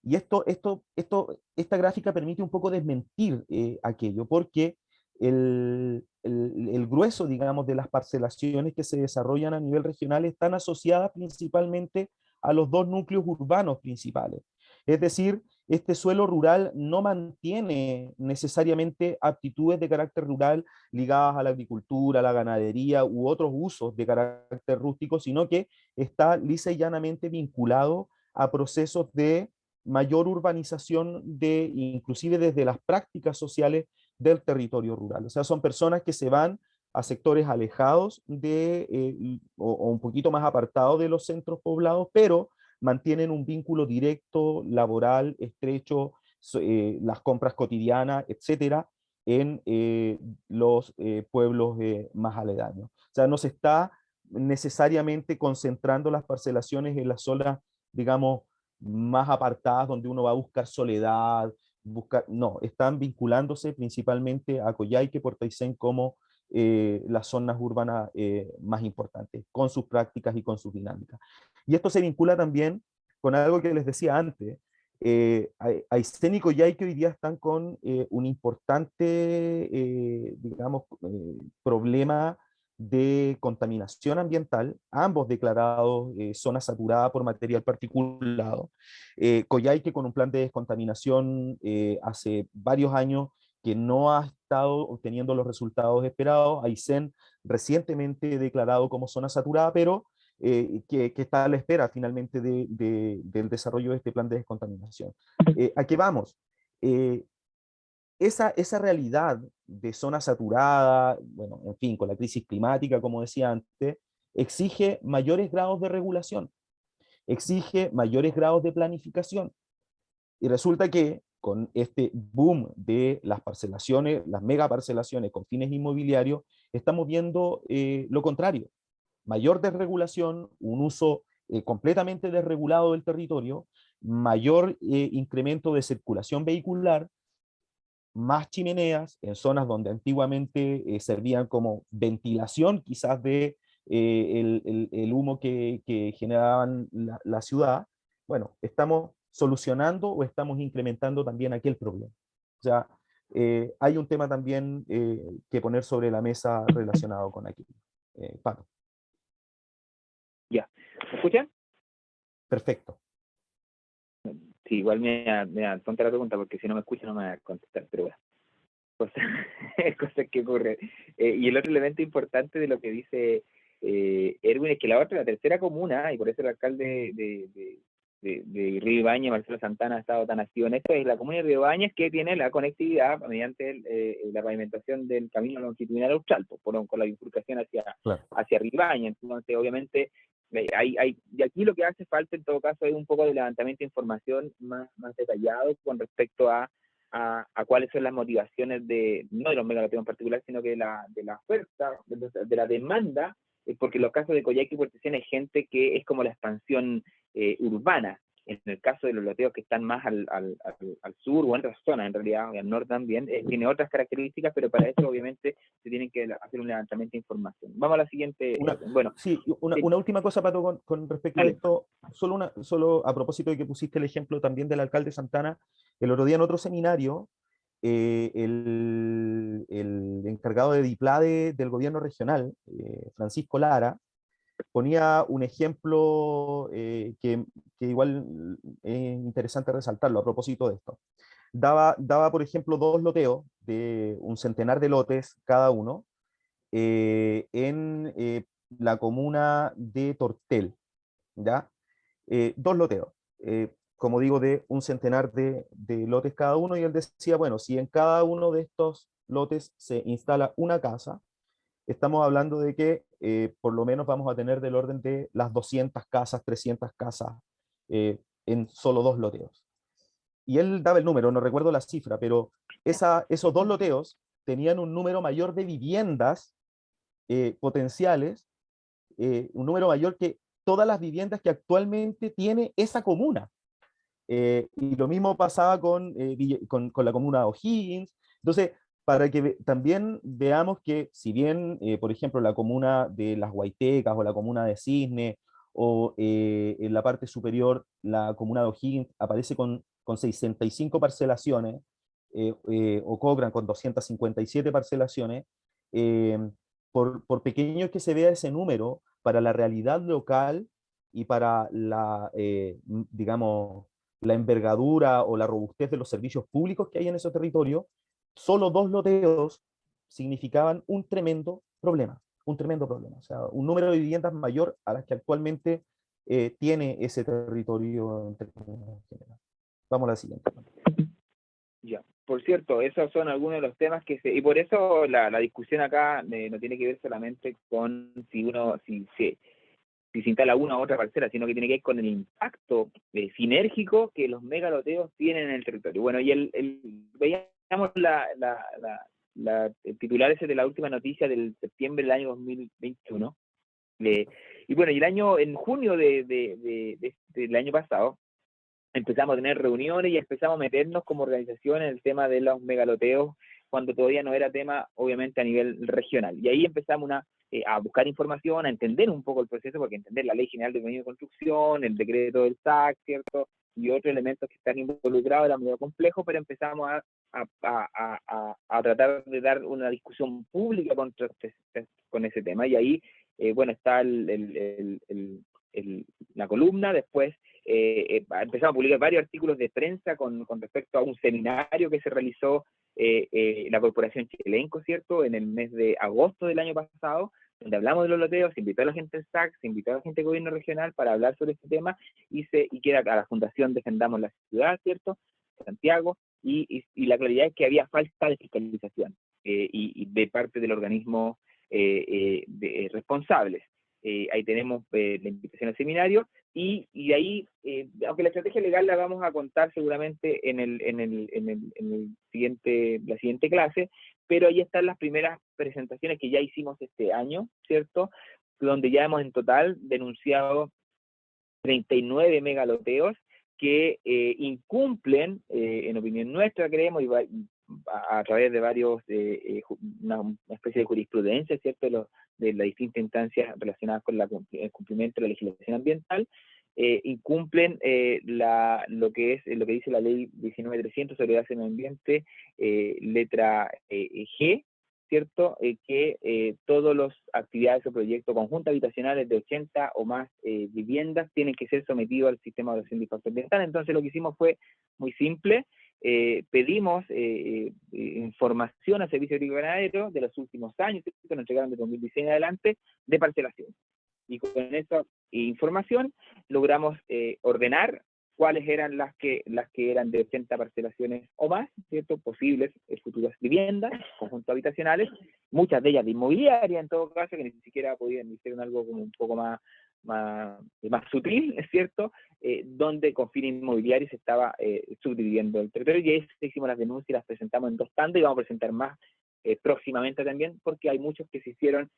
Y esta gráfica permite un poco desmentir aquello, porque el grueso, digamos, de las parcelaciones que se desarrollan a nivel regional están asociadas principalmente a los dos núcleos urbanos principales. Es decir, este suelo rural no mantiene necesariamente aptitudes de carácter rural ligadas a la agricultura, a la ganadería u otros usos de carácter rústico, sino que está lisa y llanamente vinculado a procesos de mayor urbanización inclusive desde las prácticas sociales del territorio rural. O sea, son personas que se van a sectores alejados o un poquito más apartados de los centros poblados, pero mantienen un vínculo directo, laboral, estrecho, las compras cotidianas, etcétera, en los pueblos más aledaños. O sea, no se está necesariamente concentrando las parcelaciones en las zonas, digamos, más apartadas, donde uno va a buscar soledad, no, están vinculándose principalmente a Coyhaique, Puerto Aysén como las zonas urbanas más importantes, con sus prácticas y con sus dinámicas. Y esto se vincula también con algo que les decía antes. Aysén y Coyhaique hoy día están con un importante, digamos, problema de contaminación ambiental, ambos declarados zona saturada por material particulado. Coyhaique con un plan de descontaminación hace varios años que no ha estado obteniendo los resultados esperados. Aysén recientemente declarado como zona saturada, pero que está a la espera finalmente del desarrollo de este plan de descontaminación. ¿A qué vamos? Esa realidad de zona saturada, bueno, en fin, con la crisis climática, como decía antes, exige mayores grados de regulación, exige mayores grados de planificación. Y resulta que con este boom de las parcelaciones, las megaparcelaciones con fines inmobiliarios, estamos viendo lo contrario. Mayor desregulación, un uso completamente desregulado del territorio, mayor incremento de circulación vehicular, más chimeneas en zonas donde antiguamente servían como ventilación quizás de el humo que generaban la ciudad. Bueno, estamos solucionando o estamos incrementando también aquel problema. O sea, hay un tema también que poner sobre la mesa relacionado con aquello. Pato. Ya. ¿Me escuchan? Perfecto. Sí, igual me da tonta la pregunta, porque si no me escuchan no me va a contestar, pero bueno. Cosas, cosas que ocurren. Y el otro elemento importante de lo que dice Erwin es que la tercera comuna, y por eso el alcalde de Río Ibañez, Marcelo Santana, ha estado tan activo en esto, es la comuna de Río Ibañez, que tiene la conectividad mediante la pavimentación del camino longitudinal Austral, con la bifurcación hacia Río Ibañez. Entonces, obviamente, y aquí lo que hace falta en todo caso es un poco de levantamiento de información más detallado con respecto a cuáles son las motivaciones no de los megaloteos en particular, sino que de la oferta, de la demanda, porque en los casos de Coyhaique y Puerto Aysén hay gente que es como la expansión urbana. En el caso de los loteos que están más al sur o en otras zonas, en realidad, y al norte también, tiene otras características, pero para eso obviamente se tienen que hacer un levantamiento de información. Vamos a la siguiente. Una última cosa, Pato, con respecto a esto, solo a propósito de que pusiste el ejemplo también del alcalde Santana, el otro día en otro seminario, el encargado de DIPLA del gobierno regional, Francisco Lara, ponía un ejemplo que igual es interesante resaltarlo a propósito de esto. Daba, por ejemplo, 2 loteos de un centenar de lotes cada uno en la comuna de Tortel, ¿ya? 2 loteos, como digo, de un centenar de lotes cada uno, y él decía, bueno, si en cada uno de estos lotes se instala una casa, estamos hablando de que por lo menos vamos a tener del orden de las 200 casas, 300 casas en solo 2 loteos. Y él daba el número, no recuerdo la cifra, pero esos 2 loteos tenían un número mayor de viviendas potenciales, un número mayor que todas las viviendas que actualmente tiene esa comuna. Y lo mismo pasaba con la comuna de O'Higgins. Entonces, para que también veamos que si bien, por ejemplo, la comuna de Las Guaitecas o la comuna de Cisne o en la parte superior la comuna de O'Higgins aparece con 65 parcelaciones, o Cochrane con 257 parcelaciones, eh, por pequeño que se vea ese número, para la realidad local y para digamos, la envergadura o la robustez de los servicios públicos que hay en ese territorio, solo 2 loteos significaban un tremendo problema, o sea, un número de viviendas mayor a las que actualmente tiene ese territorio en términos generales. Vamos a la siguiente. Ya. Por cierto, esos son algunos de los temas y por eso la discusión acá no tiene que ver solamente con si si se instala una u otra parcela, sino que tiene que ver con el impacto sinérgico que los megaloteos tienen en el territorio. Bueno, y veíamos el titular ese de la última noticia del septiembre del año 2021. Y bueno, y en junio del año pasado, empezamos a tener reuniones y empezamos a meternos como organización en el tema de los megaloteos, cuando todavía no era tema, obviamente, a nivel regional. Y ahí empezamos a buscar información, a entender un poco el proceso, porque entender la Ley General de Urbanismo y Construcción, el decreto del SAC, ¿cierto? Y otros elementos que están involucrados era medio complejo, pero empezamos a tratar de dar una discusión pública con ese tema. Y ahí, bueno, está la columna, después empezamos a publicar varios artículos de prensa con respecto a un seminario que se realizó la Corporación Chilenco, ¿cierto?, en el mes de agosto del año pasado, donde hablamos de los loteos, se invitó a la gente del SAC, se invitó a la gente del gobierno regional para hablar sobre este tema, y que era a la Fundación Defendamos la Ciudad, ¿cierto?, Santiago, y la claridad es que había falta de fiscalización y de parte del organismo responsables. Ahí tenemos la invitación al seminario, y ahí, aunque la estrategia legal la vamos a contar seguramente en la siguiente clase, pero ahí están las primeras presentaciones que ya hicimos este año, ¿cierto?, donde ya hemos en total denunciado 39 megaloteos que incumplen, en opinión nuestra, creemos, a través de una especie de jurisprudencia, ¿cierto?, de las distintas instancias relacionadas con el cumplimiento de la legislación ambiental, incumplen lo que dice la ley 19.300 sobre base de medio ambiente, letra G, ¿cierto?, que todas las actividades o proyectos conjuntos habitacionales de 80 o más viviendas tienen que ser sometidos al sistema de evaluación de impacto ambiental. Entonces lo que hicimos fue muy simple. Pedimos información al Servicio Agrícola Ganadero de los últimos años, que nos entregaron de 2016 en adelante, de parcelación. Y con esa información logramos ordenar cuáles eran las que eran de 80 parcelaciones o más, ¿cierto?, posibles futuras viviendas, conjuntos habitacionales, muchas de ellas de inmobiliaria en todo caso, que ni siquiera podían hicieron algo como un poco más sutil, ¿es cierto?, donde con fines inmobiliarios se estaba subdividiendo el territorio, y ahí hicimos las denuncias y las presentamos en 2 tandas, y vamos a presentar más próximamente también, porque hay muchos que se hicieron,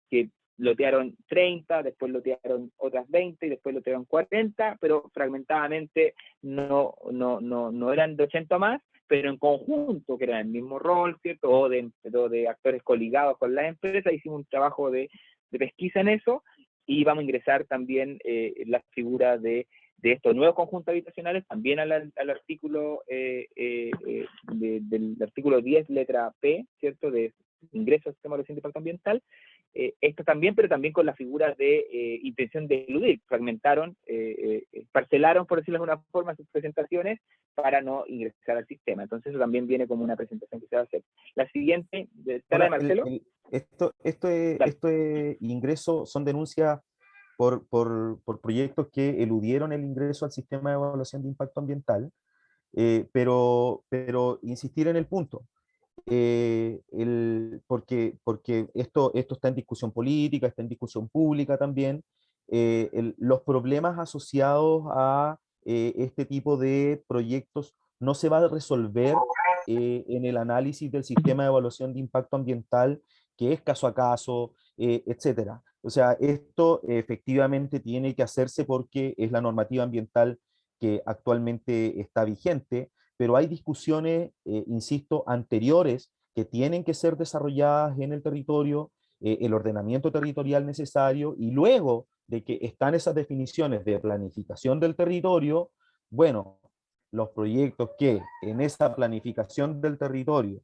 que lotearon 30, después lotearon otras 20, y después lotearon 40, pero fragmentadamente no eran de 80 más, pero en conjunto, que eran el mismo rol, ¿cierto?, o de actores coligados con las empresas. Hicimos un trabajo de pesquisa en eso, y vamos a ingresar también la figura de estos nuevos conjuntos habitacionales también al artículo del artículo 10, letra P, ¿cierto?, de ingreso al sistema de evaluación de impacto ambiental. Esto también, pero también con la figura de intención de eludir. Fragmentaron, parcelaron, por decirlo de alguna forma, sus presentaciones para no ingresar al sistema. Entonces eso también viene como una presentación que se va a hacer. La siguiente, ¿está la de Marcelo? Esto es ingreso, son denuncias por proyectos que eludieron el ingreso al sistema de evaluación de impacto ambiental, pero insistir en el punto. Porque esto está en discusión política, está en discusión pública también. Los problemas asociados a este tipo de proyectos no se va a resolver en el análisis del sistema de evaluación de impacto ambiental, que es caso a caso, etcétera. O sea, esto efectivamente tiene que hacerse porque es la normativa ambiental que actualmente está vigente, pero hay discusiones, insisto, anteriores que tienen que ser desarrolladas en el territorio, el ordenamiento territorial necesario, y luego de que están esas definiciones de planificación del territorio, bueno, los proyectos que en esa planificación del territorio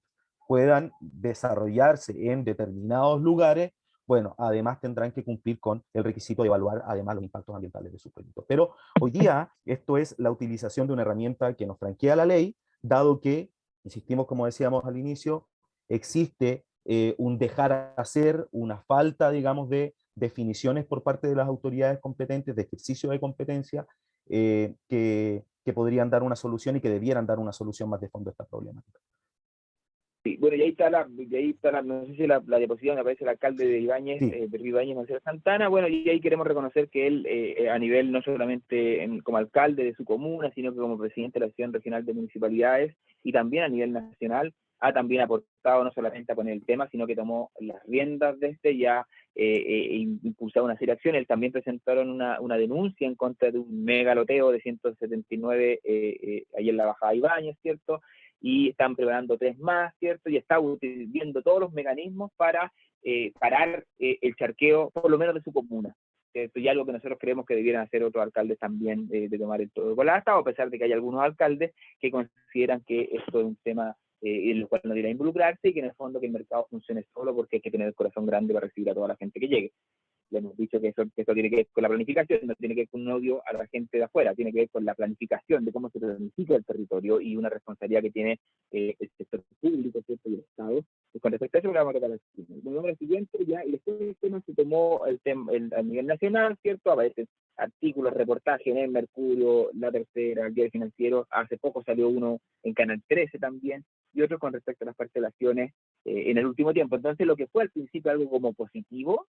puedan desarrollarse en determinados lugares, bueno, además tendrán que cumplir con el requisito de evaluar además los impactos ambientales de sus proyectos. Pero hoy día esto es la utilización de una herramienta que nos franquea la ley, dado que, insistimos como decíamos al inicio, existe un dejar hacer, una falta, digamos, de definiciones por parte de las autoridades competentes, de ejercicio de competencia, que podrían dar una solución y que debieran dar una solución más de fondo a esta problemática. Sí, bueno, no sé si la diapositiva donde aparece el alcalde de Ibáñez, Sí. de Río Ibáñez, Marcelo Santana. Bueno, y ahí queremos reconocer que él, a nivel no solamente como alcalde de su comuna, sino que como presidente de la Asociación Regional de Municipalidades y también a nivel nacional, ha también aportado no solamente a poner el tema, sino que tomó las riendas de y ha impulsado una serie de acciones. También presentaron una denuncia en contra de un megaloteo de 179 ahí en la Bajada Ibáñez, ¿cierto? Y están preparando 3 más, ¿cierto? Y está viendo todos los mecanismos para parar el charqueo, por lo menos de su comuna, ¿cierto? Y algo que nosotros creemos que debieran hacer otros alcaldes también, de tomar el todo con la asta, a pesar de que hay algunos alcaldes que consideran que esto es un tema en el cual no debería involucrarse y que en el fondo que el mercado funcione solo porque hay que tener el corazón grande para recibir a toda la gente que llegue. Le hemos dicho que eso tiene que ver con la planificación, no tiene que ver con un odio a la gente de afuera, tiene que ver con la planificación de cómo se planifica el territorio y una responsabilidad que tiene el sector público, ¿cierto? Y el Estado. Y con respecto a eso, vamos a tratar el siguiente, ya, y después el tema se tomó a nivel nacional, ¿cierto? Aparecen artículos, reportajes en el Mercurio, La Tercera, el Diario Financiero, hace poco salió uno en Canal 13 también, y otro con respecto a las parcelaciones en el último tiempo. Entonces, lo que fue al principio algo como positivo,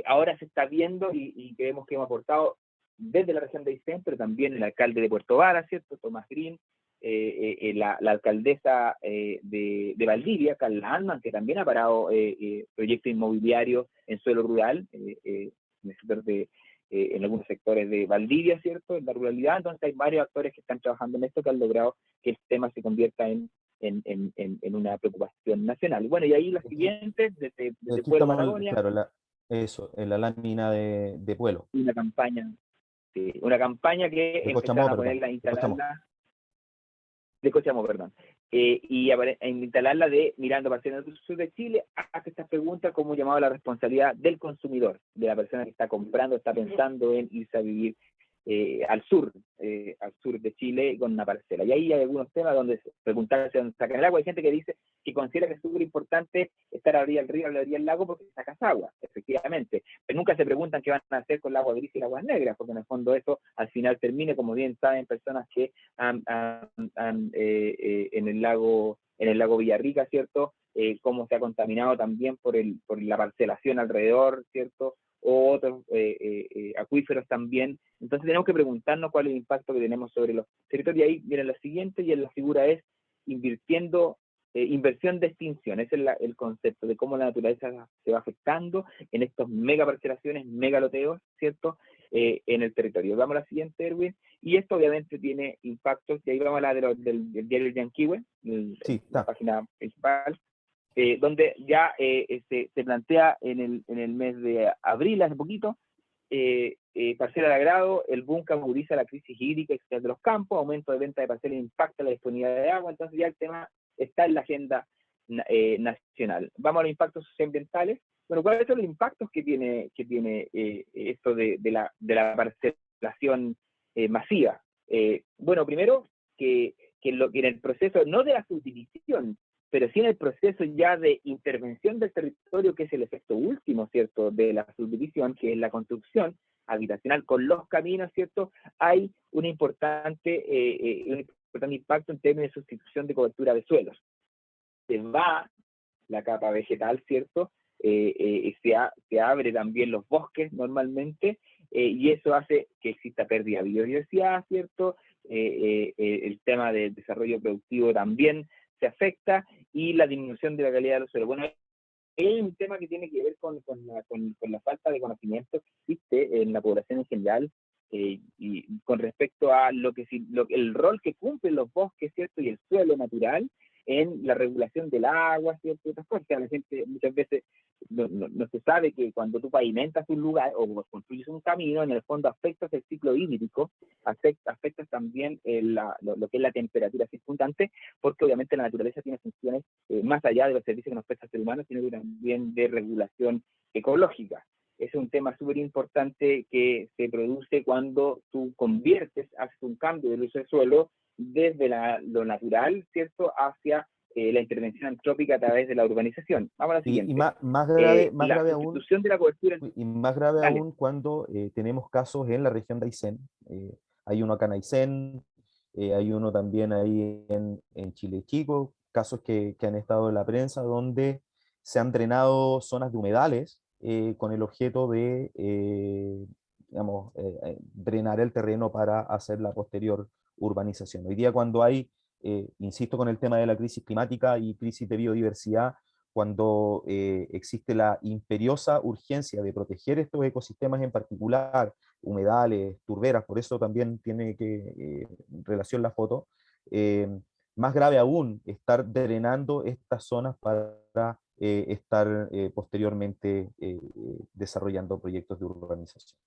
ahora se está viendo y creemos que hemos aportado desde la región de Aysén, pero también el alcalde de Puerto Vara, ¿cierto? Tomás Green, la alcaldesa de Valdivia, Carla Alman, que también ha parado proyectos inmobiliarios en suelo rural, en el sector en algunos sectores de Valdivia, ¿cierto? En la ruralidad. Entonces hay varios actores que están trabajando en esto que han logrado que el tema se convierta en una preocupación nacional. Bueno, y ahí las siguientes, desde Aquí Pueblo estamos, Patagonia, claro, eso, en la lámina de Pueblo, una campaña que de empezaron Cochamó, a perdón, ponerla, a de Cochamó. instalarla, de Cochamó, perdón, y a instalarla de Mirando Parcelas del Sur de Chile, hace estas preguntas como llamado a la responsabilidad del consumidor, de la persona que está comprando, está pensando en irse a vivir al sur de Chile con una parcela. Y ahí hay algunos temas donde preguntarse dónde sacan el agua. Hay gente que dice que considera que es súper importante estar a la orilla del río, a la orilla del lago, porque sacas agua, efectivamente. Pero nunca se preguntan qué van a hacer con el agua gris y el agua negra, porque en el fondo eso al final termine, como bien saben, personas que en el lago Villarrica, ¿cierto? Cómo se ha contaminado también por la parcelación alrededor, ¿cierto? O otros acuíferos también. Entonces tenemos que preguntarnos cuál es el impacto que tenemos sobre los territorios. Y ahí viene la siguiente, y en la figura es inversión de extinción. Ese es el concepto de cómo la naturaleza se va afectando en estos megaparcelaciones, megaloteos, ¿cierto? En el territorio. Vamos a la siguiente, Erwin. Y esto obviamente tiene impactos, y ahí vamos a hablar del diario Yanquihue, la página principal, donde ya se plantea en el mes de abril, hace poquito, parcela de agrado, el boom que agudiza la crisis hídrica exterior de los campos, aumento de venta de parcelas impacta la disponibilidad de agua. Entonces ya el tema está en la agenda nacional. Vamos a los impactos socioambientales. Bueno, ¿cuáles son los impactos que tiene esto de la parcelación masiva? Bueno, primero, que en el proceso, no de la subdivisión, pero sí en el proceso ya de intervención del territorio, que es el efecto último, ¿cierto?, de la subdivisión, que es la construcción habitacional con los caminos, ¿cierto?, hay un importante impacto en términos de sustitución de cobertura de suelos. Se va la capa vegetal, ¿cierto?, se abre también los bosques normalmente, y eso hace que exista pérdida de biodiversidad, ¿cierto?, el tema del desarrollo productivo también se afecta, y la disminución de la calidad de los suelos. Bueno, es un tema que tiene que ver con la falta de conocimiento que existe en la población en general, y con respecto a el rol que cumplen los bosques, ¿cierto?, y el suelo natural en la regulación del agua, ¿cierto?, y otras cosas. La gente muchas veces no se sabe que cuando tú pavimentas un lugar o construyes un camino, en el fondo afectas el ciclo hídrico, afectas también lo que es la temperatura circundante, porque obviamente la naturaleza tiene funciones más allá de los servicios que nos presta el ser humano, sino que también de regulación ecológica. Es un tema súper importante que se produce cuando tú haces un cambio del uso del suelo desde lo natural, ¿cierto?, hacia la intervención antrópica a través de la urbanización. Vamos a la siguiente. Y más grave aún, sustitución de la cobertura. y más grave Dale. aún cuando tenemos casos en la región de Aysén. Hay uno acá en Aysén, hay uno también ahí en Chile Chico, casos que han estado en la prensa donde se han drenado zonas de humedales con el objeto de, digamos, drenar el terreno para hacer la posterior urbanización. Hoy día cuando hay, insisto con el tema de la crisis climática y crisis de biodiversidad, cuando existe la imperiosa urgencia de proteger estos ecosistemas en particular, humedales, turberas, por eso también tiene relación la foto, eh, más grave aún, estar drenando estas zonas para estar posteriormente desarrollando proyectos de urbanización.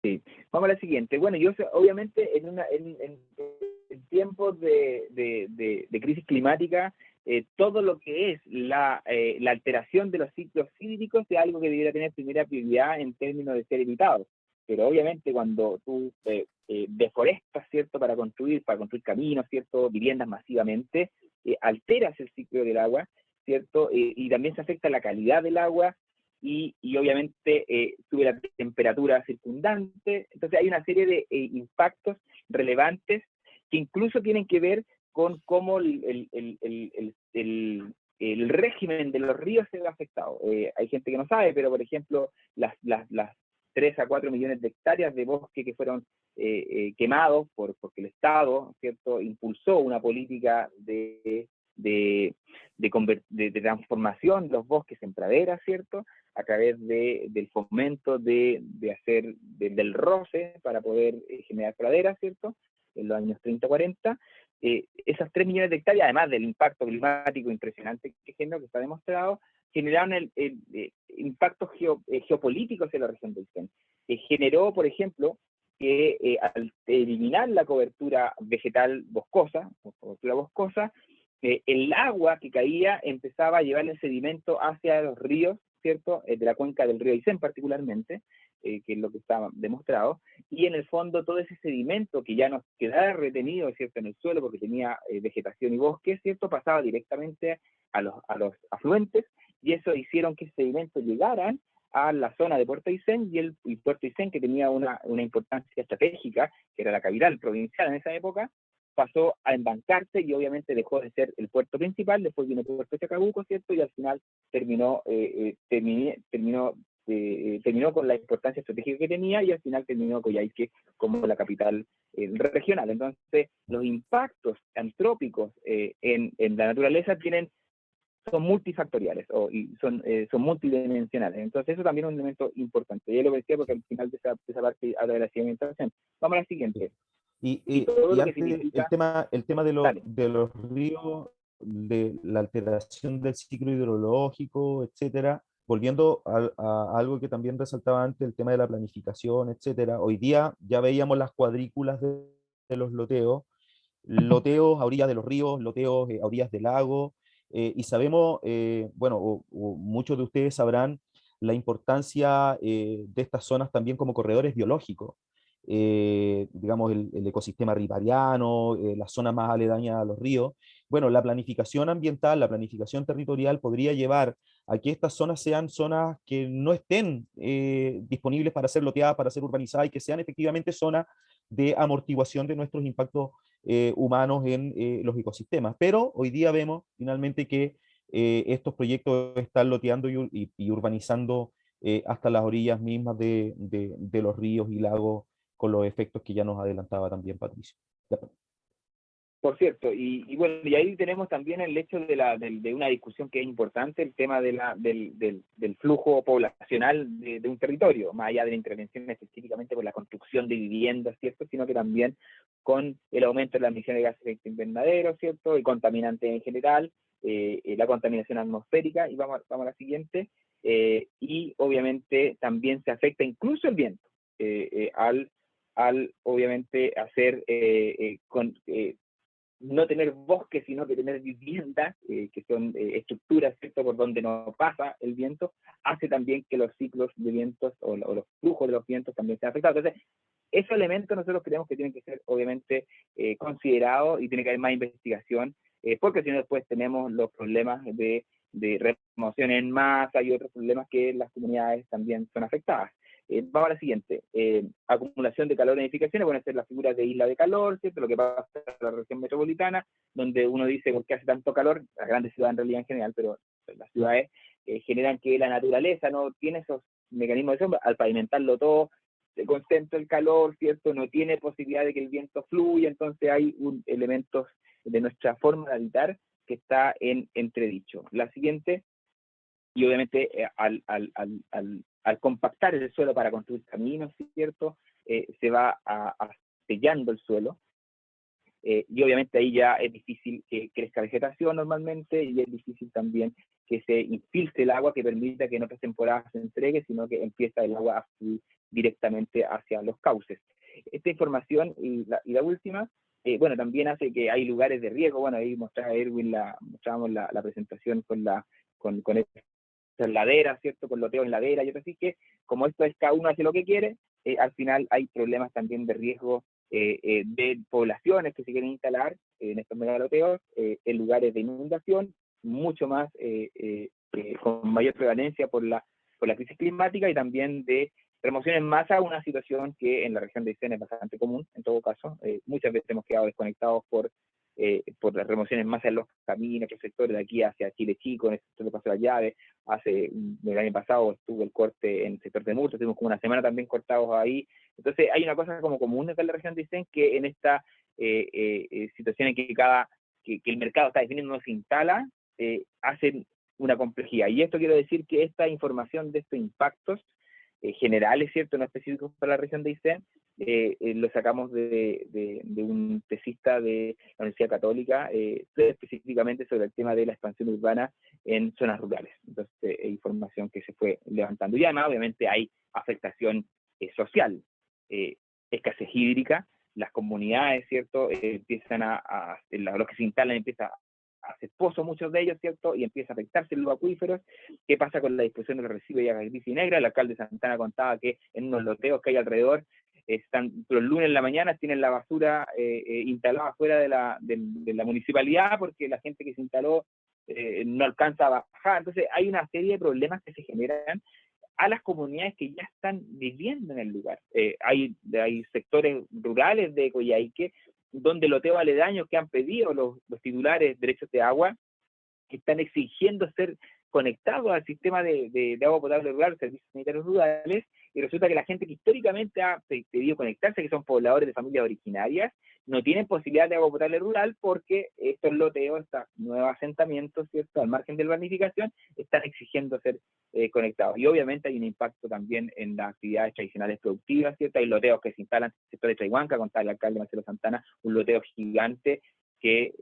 Sí. Vamos a la siguiente. Bueno, yo obviamente en tiempos de crisis climática, todo lo que es la alteración de los ciclos hídricos es algo que debería tener primera prioridad en términos de ser evitado. Pero obviamente cuando tú deforestas, ¿cierto?, para construir caminos, ¿cierto?, viviendas masivamente, alteras el ciclo del agua, ¿cierto? Y también se afecta la calidad del agua, y obviamente sube la temperatura circundante. Entonces hay una serie de impactos relevantes que incluso tienen que ver con cómo el régimen de los ríos se ve afectado. Hay gente que no sabe, pero por ejemplo, las 3 a 4 millones de hectáreas de bosque que fueron quemados porque el Estado, ¿cierto?, impulsó una política de transformación de los bosques en praderas, ¿cierto?, a través del fomento del roce para poder generar praderas, ¿cierto?, en los años 30-40. Esas 3 millones de hectáreas, además del impacto climático impresionante que generó, que está demostrado, generaron impactos geopolíticos en la región del Aysén. Generó, por ejemplo, que al eliminar la cobertura vegetal boscosa, el agua que caía empezaba a llevar el sedimento hacia los ríos, ¿cierto?, de la cuenca del río Aysén particularmente, que es lo que está demostrado, y en el fondo todo ese sedimento que ya no quedaba retenido, ¿cierto?, en el suelo porque tenía vegetación y bosque, ¿cierto?, pasaba directamente a los afluentes, y eso hicieron que ese sedimento llegaran a la zona de Puerto Aysén, y Puerto Aysén, que tenía una importancia estratégica, que era la capital provincial en esa época, pasó a embancarse y obviamente dejó de ser el puerto principal. Después vino Puerto Chacabuco, ¿cierto? Y al final terminó con la importancia estratégica que tenía, y al final terminó Coyhaique como la capital regional. Entonces, los impactos antrópicos en la naturaleza son multifactoriales y son multidimensionales. Entonces, eso también es un elemento importante. Ya lo decía porque al final de esa parte habla de la sedimentación. Vamos a la siguiente. Y todo lo que antes, significa... el tema de Dale. los ríos, de la alteración del ciclo hidrológico, etcétera, volviendo a algo que también resaltaba antes, el tema de la planificación, etcétera. Hoy día ya veíamos las cuadrículas de los loteos a orillas de los ríos, loteos a orillas del lago, y sabemos, bueno, o muchos de ustedes sabrán la importancia de estas zonas también como corredores biológicos. Digamos, el ecosistema ripariano, las zonas más aledañas a los ríos. Bueno, la planificación ambiental, la planificación territorial podría llevar a que estas zonas sean zonas que no estén disponibles para ser loteadas, para ser urbanizadas, y que sean efectivamente zonas de amortiguación de nuestros impactos humanos en los ecosistemas. Pero hoy día vemos finalmente que estos proyectos están loteando y urbanizando hasta las orillas mismas de los ríos y lagos, con los efectos que ya nos adelantaba también Patricio. Ya. Por cierto, y bueno, y ahí tenemos también el hecho de una discusión que es importante, el tema del flujo poblacional de un territorio, más allá de la intervención específicamente por la construcción de viviendas, ¿cierto?, sino que también con el aumento de la emisión de gases de efecto invernadero, ¿cierto?, el contaminante en general, la contaminación atmosférica, y vamos a la siguiente, y obviamente también se afecta incluso el viento, al obviamente hacer no tener bosques, sino que tener viviendas, que son estructuras, ¿cierto?, por donde no pasa el viento, hace también que los ciclos de vientos o los flujos de los vientos también sean afectados. Entonces, esos elementos nosotros creemos que tienen que ser obviamente considerados, y tiene que haber más investigación, porque si no después tenemos los problemas de remoción en masa y otros problemas que las comunidades también son afectadas. Vamos a la siguiente. Acumulación de calor en edificaciones. Bueno, esta es la figura de isla de calor, ¿cierto? Lo que pasa en la región metropolitana, donde uno dice, ¿por qué hace tanto calor? Las grandes ciudades en realidad en general, pero las ciudades generan que la naturaleza no tiene esos mecanismos de sombra. Al pavimentarlo todo, se concentra el calor, ¿cierto? No tiene posibilidad de que el viento fluya, entonces hay elementos de nuestra forma de habitar que está en entredicho. La siguiente, y obviamente al compactar el suelo para construir caminos, ¿cierto? Se va sellando el suelo, y obviamente ahí ya es difícil que crezca vegetación normalmente, y es difícil también que se infiltre el agua que permita que en otras temporadas se entregue, sino que empieza el agua a fluir directamente hacia los cauces. Esta información, y la última, bueno, también hace que hay lugares de riesgo. Bueno, ahí mostraba Erwin, mostrábamos la presentación con estas laderas, ¿cierto? Con loteos en ladera y otras, así que como esto es cada uno hace lo que quiere, al final hay problemas también de riesgo de poblaciones que se quieren instalar en estos megaloteos, en lugares de inundación, mucho más con mayor prevalencia por la crisis climática, y también de remoción en masa, una situación que en la región de Aysén es bastante común, en todo caso. Muchas veces hemos quedado desconectados por las remociones en masa en los caminos, los sectores de aquí hacia Chile Chico, en el sector de Paso de la Llave. El año pasado estuvo el corte en el sector de Murcia, estuvimos como una semana también cortados ahí. Entonces hay una cosa como común acá en la región de Aysén, que en esta situación en que el mercado está definiendo no se instala, hacen una complejidad. Y esto quiero decir que esta información de estos impactos generales, ¿cierto?, no específicos para la región de Aysén, lo sacamos de un tesista de la Universidad Católica, específicamente sobre el tema de la expansión urbana en zonas rurales. Entonces, información que se fue levantando. Y además, obviamente, hay afectación social, escasez hídrica, las comunidades, ¿cierto?, empiezan los que se instalan empiezan a hacer pozos, muchos de ellos, ¿cierto?, y empieza a afectarse los acuíferos. ¿Qué pasa con la disposición de los residuos de agua gris y negra? El alcalde de Santana contaba que en unos loteos que hay alrededor, los lunes en la mañana tienen la basura instalada fuera de la municipalidad, porque la gente que se instaló no alcanza a bajar. Entonces hay una serie de problemas que se generan a las comunidades que ya están viviendo en el lugar. Hay sectores rurales de Coyhaique donde loteos aledaños que han pedido los titulares derechos de agua, que están exigiendo ser conectados al sistema de agua potable rural, servicios sanitarios rurales, y resulta que la gente que históricamente ha pedido conectarse, que son pobladores de familias originarias, no tienen posibilidad de agua potable rural porque estos loteos, estos nuevos asentamientos, ¿cierto?, al margen de la planificación, están exigiendo ser conectados. Y obviamente hay un impacto también en las actividades tradicionales productivas, ¿cierto? Hay loteos que se instalan en el sector de Chaihuanca, contaba el alcalde Marcelo Santana, un loteo gigante que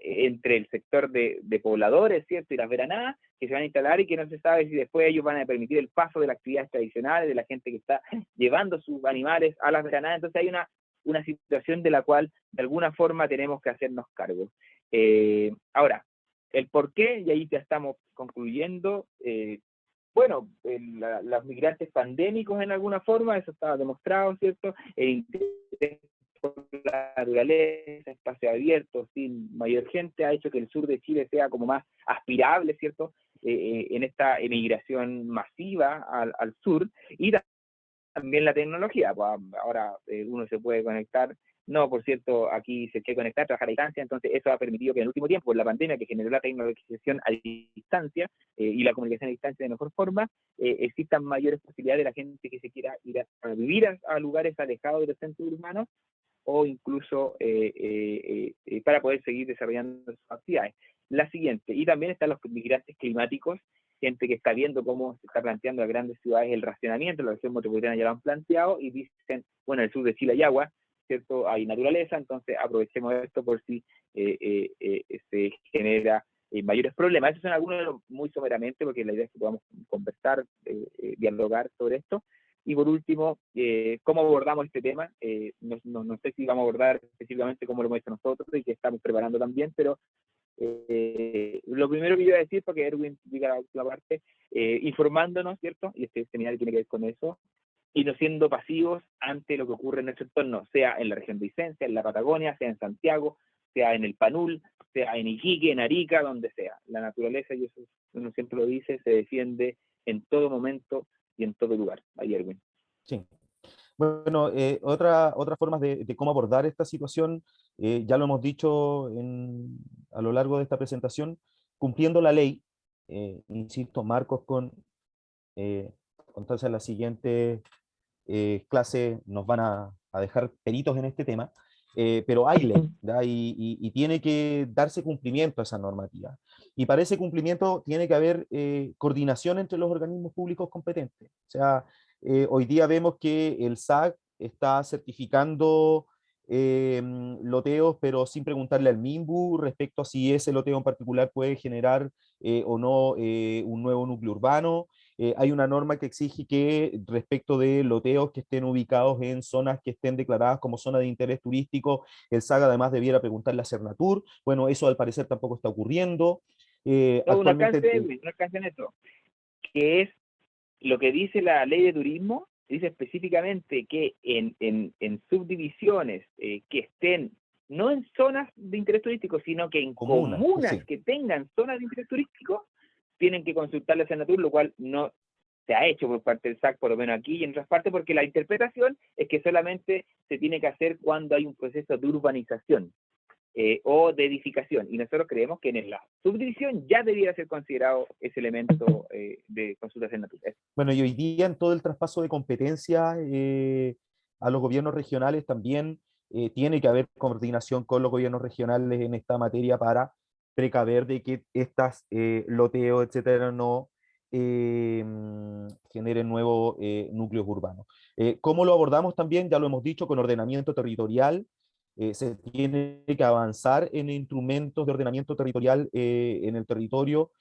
entre el sector de pobladores, ¿cierto?, y las veranadas, que se van a instalar y que no se sabe si después ellos van a permitir el paso de las actividades tradicionales, de la gente que está llevando sus animales a las veranadas. Entonces hay una situación de la cual de alguna forma tenemos que hacernos cargo. Ahora, el por qué, y ahí ya estamos concluyendo, bueno, los migrantes pandémicos en alguna forma, eso estaba demostrado, ¿cierto? El interés por la naturaleza, espacio abierto, sin mayor gente, ha hecho que el sur de Chile sea como más aspirable, ¿cierto?, en esta emigración masiva al sur, y también la tecnología. Pues ahora uno se puede conectar, no, por cierto, aquí se quiere conectar, trabajar a distancia, entonces eso ha permitido que en el último tiempo, la pandemia que generó la tecnologización a distancia y la comunicación a distancia de mejor forma, existan mayores posibilidades de la gente que se quiera ir a vivir a lugares alejados de los centros urbanos, o incluso para poder seguir desarrollando sus actividades. La siguiente, y también están los migrantes climáticos, gente que está viendo cómo se está planteando en las grandes ciudades el racionamiento, la región metropolitana ya lo han planteado, y dicen, bueno, en el sur de Chile hay agua, ¿cierto?, hay naturaleza, entonces aprovechemos esto por si se genera mayores problemas. Esos son algunos muy someramente, porque la idea es que podamos conversar, dialogar sobre esto. Y por último, ¿cómo abordamos este tema? No sé si vamos a abordar específicamente cómo lo hemos hecho nosotros y que estamos preparando también, pero lo primero que yo voy a decir, para que Erwin diga la última parte, informándonos, ¿cierto? Y este seminario tiene que ver con eso, y no siendo pasivos ante lo que ocurre en nuestro entorno, sea en la región de Aysén, sea en la Patagonia, sea en Santiago, sea en el Panul, sea en Iquique, en Arica, donde sea. La naturaleza, y eso uno siempre lo dice, se defiende en todo momento y en todo lugar. Ahí, Erwin. Sí. Bueno, otras formas de cómo abordar esta situación, ya lo hemos dicho a lo largo de esta presentación, cumpliendo la ley, insisto, Marcos eh, entonces la siguiente clase nos van a dejar peritos en este tema, pero hay ley, ¿ya? Y tiene que darse cumplimiento a esa normativa. Y para ese cumplimiento tiene que haber coordinación entre los organismos públicos competentes. O sea, hoy día vemos que el SAC está certificando loteos, pero sin preguntarle al MIMBU respecto a si ese loteo en particular puede generar o no un nuevo núcleo urbano. Hay una norma que exige que respecto de loteos que estén ubicados en zonas que estén declaradas como zona de interés turístico, el SAG además debiera preguntarle a Cernatur. Bueno, eso al parecer tampoco está ocurriendo. No, un Actualmente, alcance en eso, que es lo que dice la ley de turismo, dice específicamente que en subdivisiones que estén no en zonas de interés turístico, sino que en comunas, comunas sí. que tengan zonas de interés turístico, tienen que consultarle a Senatur, lo cual no se ha hecho por parte del SAC, por lo menos aquí y en otras partes, porque la interpretación es que solamente se tiene que hacer cuando hay un proceso de urbanización o de edificación, y nosotros creemos que en la subdivisión ya debiera ser considerado ese elemento de consulta a Senatur. Bueno, y hoy día en todo el traspaso de competencias a los gobiernos regionales también tiene que haber coordinación con los gobiernos regionales en esta materia para precaver de que estas loteos, etcétera, no generen nuevos núcleos urbanos. ¿Cómo lo abordamos también? Ya lo hemos dicho, con ordenamiento territorial. Se tiene que avanzar en instrumentos de ordenamiento territorial en el territorio,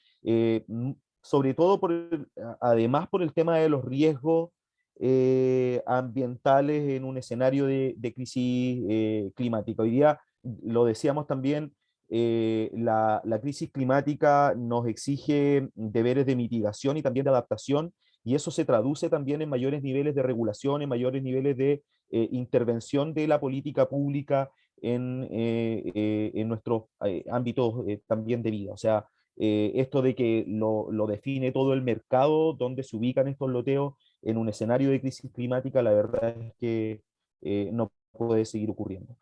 sobre todo además por el tema de los riesgos ambientales en un escenario de crisis climática. Hoy día, lo decíamos también, la crisis climática nos exige deberes de mitigación y también de adaptación, y eso se traduce también en mayores niveles de regulación, en mayores niveles de intervención de la política pública en nuestros ámbitos también de vida. O sea, esto de que lo define todo el mercado donde se ubican estos loteos en un escenario de crisis climática, la verdad es que no puede seguir ocurriendo.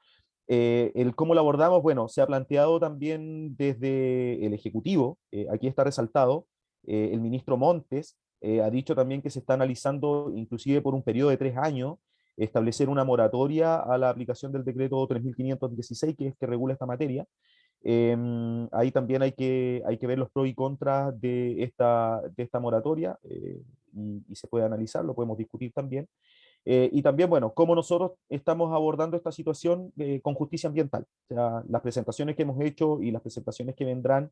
El cómo lo abordamos, bueno, se ha planteado también desde el Ejecutivo, aquí está resaltado, el ministro Montes ha dicho también que se está analizando, inclusive por un periodo de 3 años, establecer una moratoria a la aplicación del decreto 3516, que es que regula esta materia. Ahí también hay que ver los pros y contras de esta moratoria y se puede analizar, lo podemos discutir también. Y también, bueno, cómo nosotros estamos abordando esta situación con justicia ambiental. O sea, las presentaciones que hemos hecho y las presentaciones que vendrán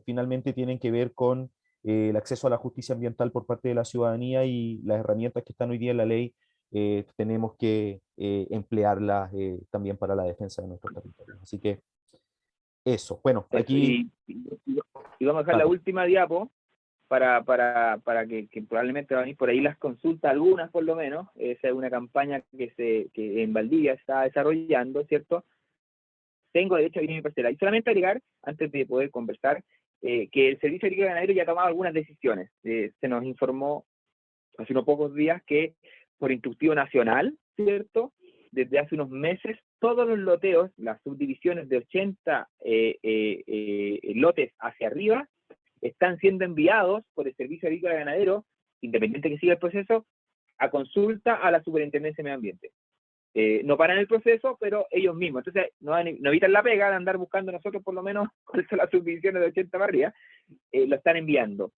finalmente tienen que ver con el acceso a la justicia ambiental por parte de la ciudadanía, y las herramientas que están hoy día en la ley tenemos que emplearlas también para la defensa de nuestros territorios. Así que eso. Bueno, Eso, aquí... y vamos a dejar la última diapo para que probablemente van a ir por ahí las consultas, algunas por lo menos. Esa es una campaña que en Valdivia está desarrollando, ¿cierto? Tengo derecho a ir a mi parcela. Y solamente agregar, antes de poder conversar, que el Servicio Agrícola Ganadero ya ha tomado algunas decisiones. Se nos informó hace unos pocos días que por instructivo nacional, ¿cierto?, desde hace unos meses, todos los loteos, las subdivisiones de 80 lotes hacia arriba, están siendo enviados por el Servicio Agrícola Ganadero, independiente que siga el proceso, a consulta a la Superintendencia de Medio Ambiente. No paran el proceso, pero ellos mismos. Entonces, no evitan la pega de andar buscando nosotros, por lo menos, cuáles son las subdivisiones de 80 para arriba, lo están enviando.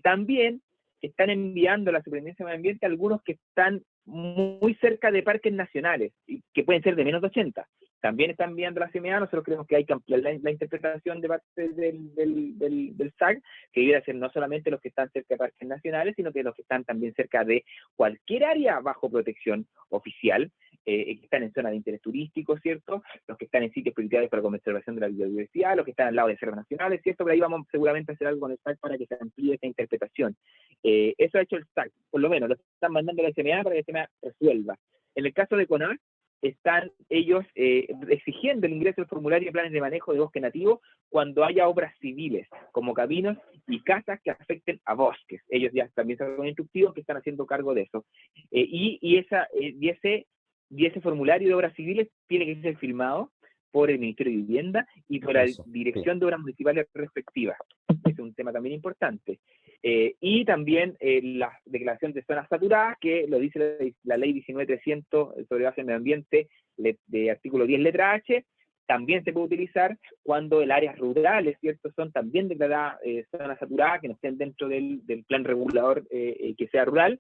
También están enviando a la Superintendencia de Medio Ambiente algunos que están muy cerca de parques nacionales, y que pueden ser de menos de 80. También están enviando la CMA. Nosotros creemos que hay que ampliar la interpretación de parte del SAC, que debiera ser no solamente los que están cerca de parques nacionales, sino que los que están también cerca de cualquier área bajo protección oficial, que están en zonas de interés turístico, ¿cierto? Los que están en sitios prioritarios para conservación de la biodiversidad, los que están al lado de reservas nacionales, ¿cierto? Pero ahí vamos seguramente a hacer algo con el SAC para que se amplíe esta interpretación. Eso ha hecho el SAC, por lo menos, lo están mandando a la SMA para que la SMA resuelva. En el caso de CONAC, están ellos exigiendo el ingreso del formulario de planes de manejo de bosque nativo cuando haya obras civiles, como caminos y casas que afecten a bosques. Ellos ya también son instructivos que están haciendo cargo de eso. Y ese formulario de obras civiles tiene que ser firmado por el Ministerio de Vivienda y por la Eso, Dirección de Obras Municipales respectivas. Es un tema también importante. Y también la declaración de zonas saturadas, que lo dice la ley 19.300 sobre base de medio ambiente, de artículo 10, letra H, también se puede utilizar cuando el áreas rurales, ¿cierto?, son también declaradas zonas saturadas, que no estén dentro del plan regulador que sea rural.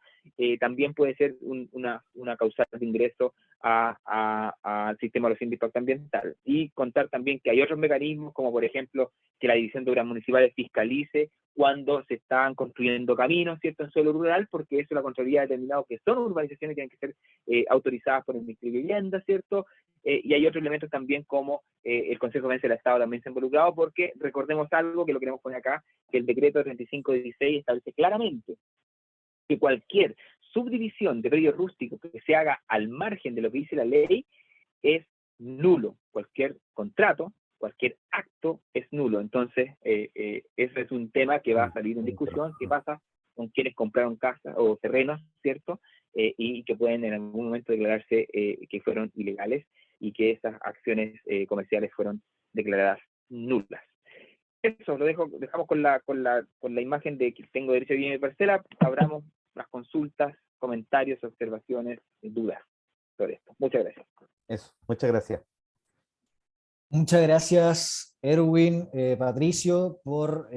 También puede ser una causal de ingreso al sistema de los índices de impacto ambiental. Y contar también que hay otros mecanismos, como por ejemplo que la División de Obras Municipales fiscalice cuando se están construyendo caminos, ¿cierto?, en suelo rural, porque eso la Contraloría ha determinado que son urbanizaciones que tienen que ser autorizadas por el Ministerio de Vivienda, ¿cierto? Y hay otros elementos también como el Consejo de Defensa del Estado también se ha involucrado, porque recordemos algo que lo queremos poner acá, que el decreto 3516 establece claramente que cualquier subdivisión de predio rústico que se haga al margen de lo que dice la ley es nulo. Cualquier contrato, cualquier acto es nulo. Entonces, eso es un tema que va a salir en discusión. ¿Qué pasa con quienes compraron casas o terrenos, ¿cierto? Y que pueden en algún momento declararse que fueron ilegales y que esas acciones comerciales fueron declaradas nulas. Eso, dejamos con la imagen de que tengo derecho a vivir en mi parcela. Abramos las consultas, comentarios, observaciones, dudas sobre esto. Muchas gracias. Eso, muchas gracias. Muchas gracias, Erwin, Patricio, por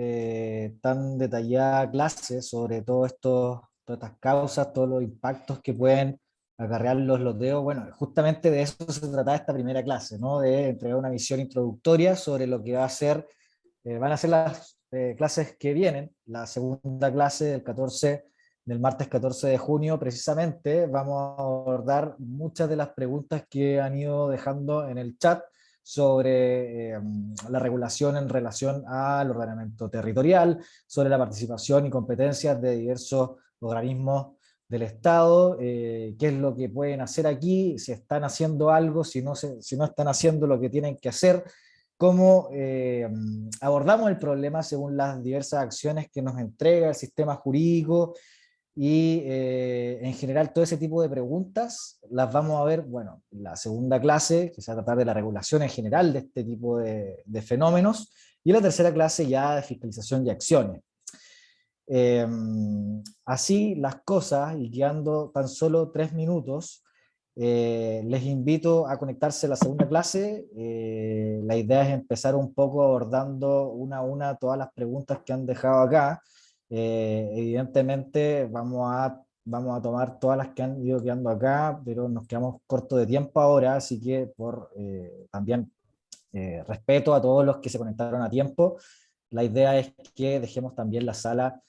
tan detallada clase sobre todas estas causas, todos los impactos que pueden acarrear los loteos. Bueno, justamente de eso se trata esta primera clase, ¿no? De entregar una visión introductoria sobre lo que van a ser las clases que vienen. La segunda clase del martes 14 de junio, precisamente, vamos a abordar muchas de las preguntas que han ido dejando en el chat sobre la regulación en relación al ordenamiento territorial, sobre la participación y competencias de diversos organismos del Estado, qué es lo que pueden hacer aquí, si están haciendo algo, si no están haciendo lo que tienen que hacer, cómo abordamos el problema según las diversas acciones que nos entrega el sistema jurídico, y en general todo ese tipo de preguntas las vamos a ver, bueno, en la segunda clase, que se va a tratar de la regulación en general de este tipo de fenómenos, y en la tercera clase ya de fiscalización y acciones. Así las cosas, y quedando tan solo 3 minutos, les invito a conectarse a la segunda clase. La idea es empezar un poco abordando una a una todas las preguntas que han dejado acá. Evidentemente vamos a tomar todas las que han ido quedando acá, pero nos quedamos cortos de tiempo ahora, así que por también respeto a todos los que se conectaron a tiempo, la idea es que dejemos también la sala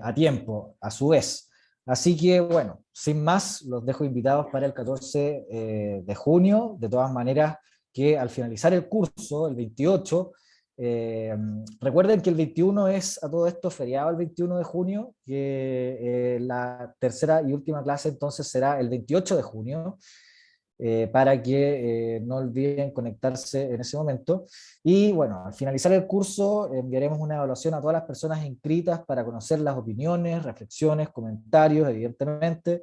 a tiempo, a su vez. Así que bueno, sin más, los dejo invitados para el 14 de junio. De todas maneras, que al finalizar el curso, el 28, recuerden que el 21 es a todo esto feriado el 21 de junio, que la tercera y última clase entonces será el 28 de junio, para que no olviden conectarse en ese momento. Y bueno, al finalizar el curso enviaremos una evaluación a todas las personas inscritas para conocer las opiniones, reflexiones, comentarios, evidentemente,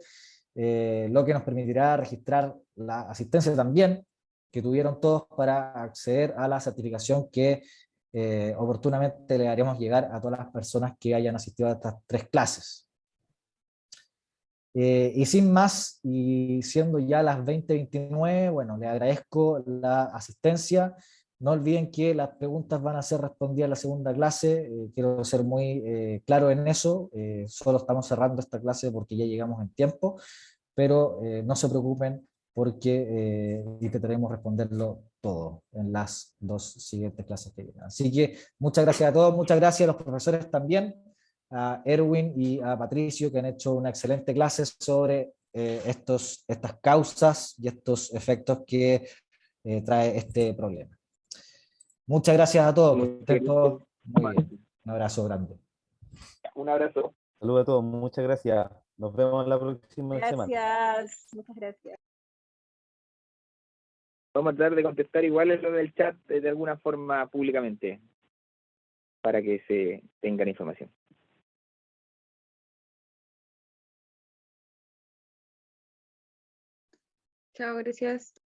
lo que nos permitirá registrar la asistencia también que tuvieron todos para acceder a la certificación que oportunamente le haremos llegar a todas las personas que hayan asistido a estas 3 clases. Y sin más, y siendo ya las 20:29, bueno, les agradezco la asistencia. No olviden que las preguntas van a ser respondidas en la segunda clase. Quiero ser muy claro en eso. Solo estamos cerrando esta clase porque ya llegamos en tiempo, pero no se preocupen porque intentaremos responderlo todo en las 2 siguientes clases que vienen. Así que muchas gracias a todos, muchas gracias a los profesores también, a Erwin y a Patricio, que han hecho una excelente clase sobre estas causas y estos efectos que trae este problema. Muchas gracias a todos, que estén todos muy bien. Un abrazo grande. Un abrazo. Saludos a todos, muchas gracias. Nos vemos la próxima semana. Gracias, muchas gracias. vamos a tratar de contestar igual en lo del chat de alguna forma públicamente, para que se tenga la información. Chao, gracias.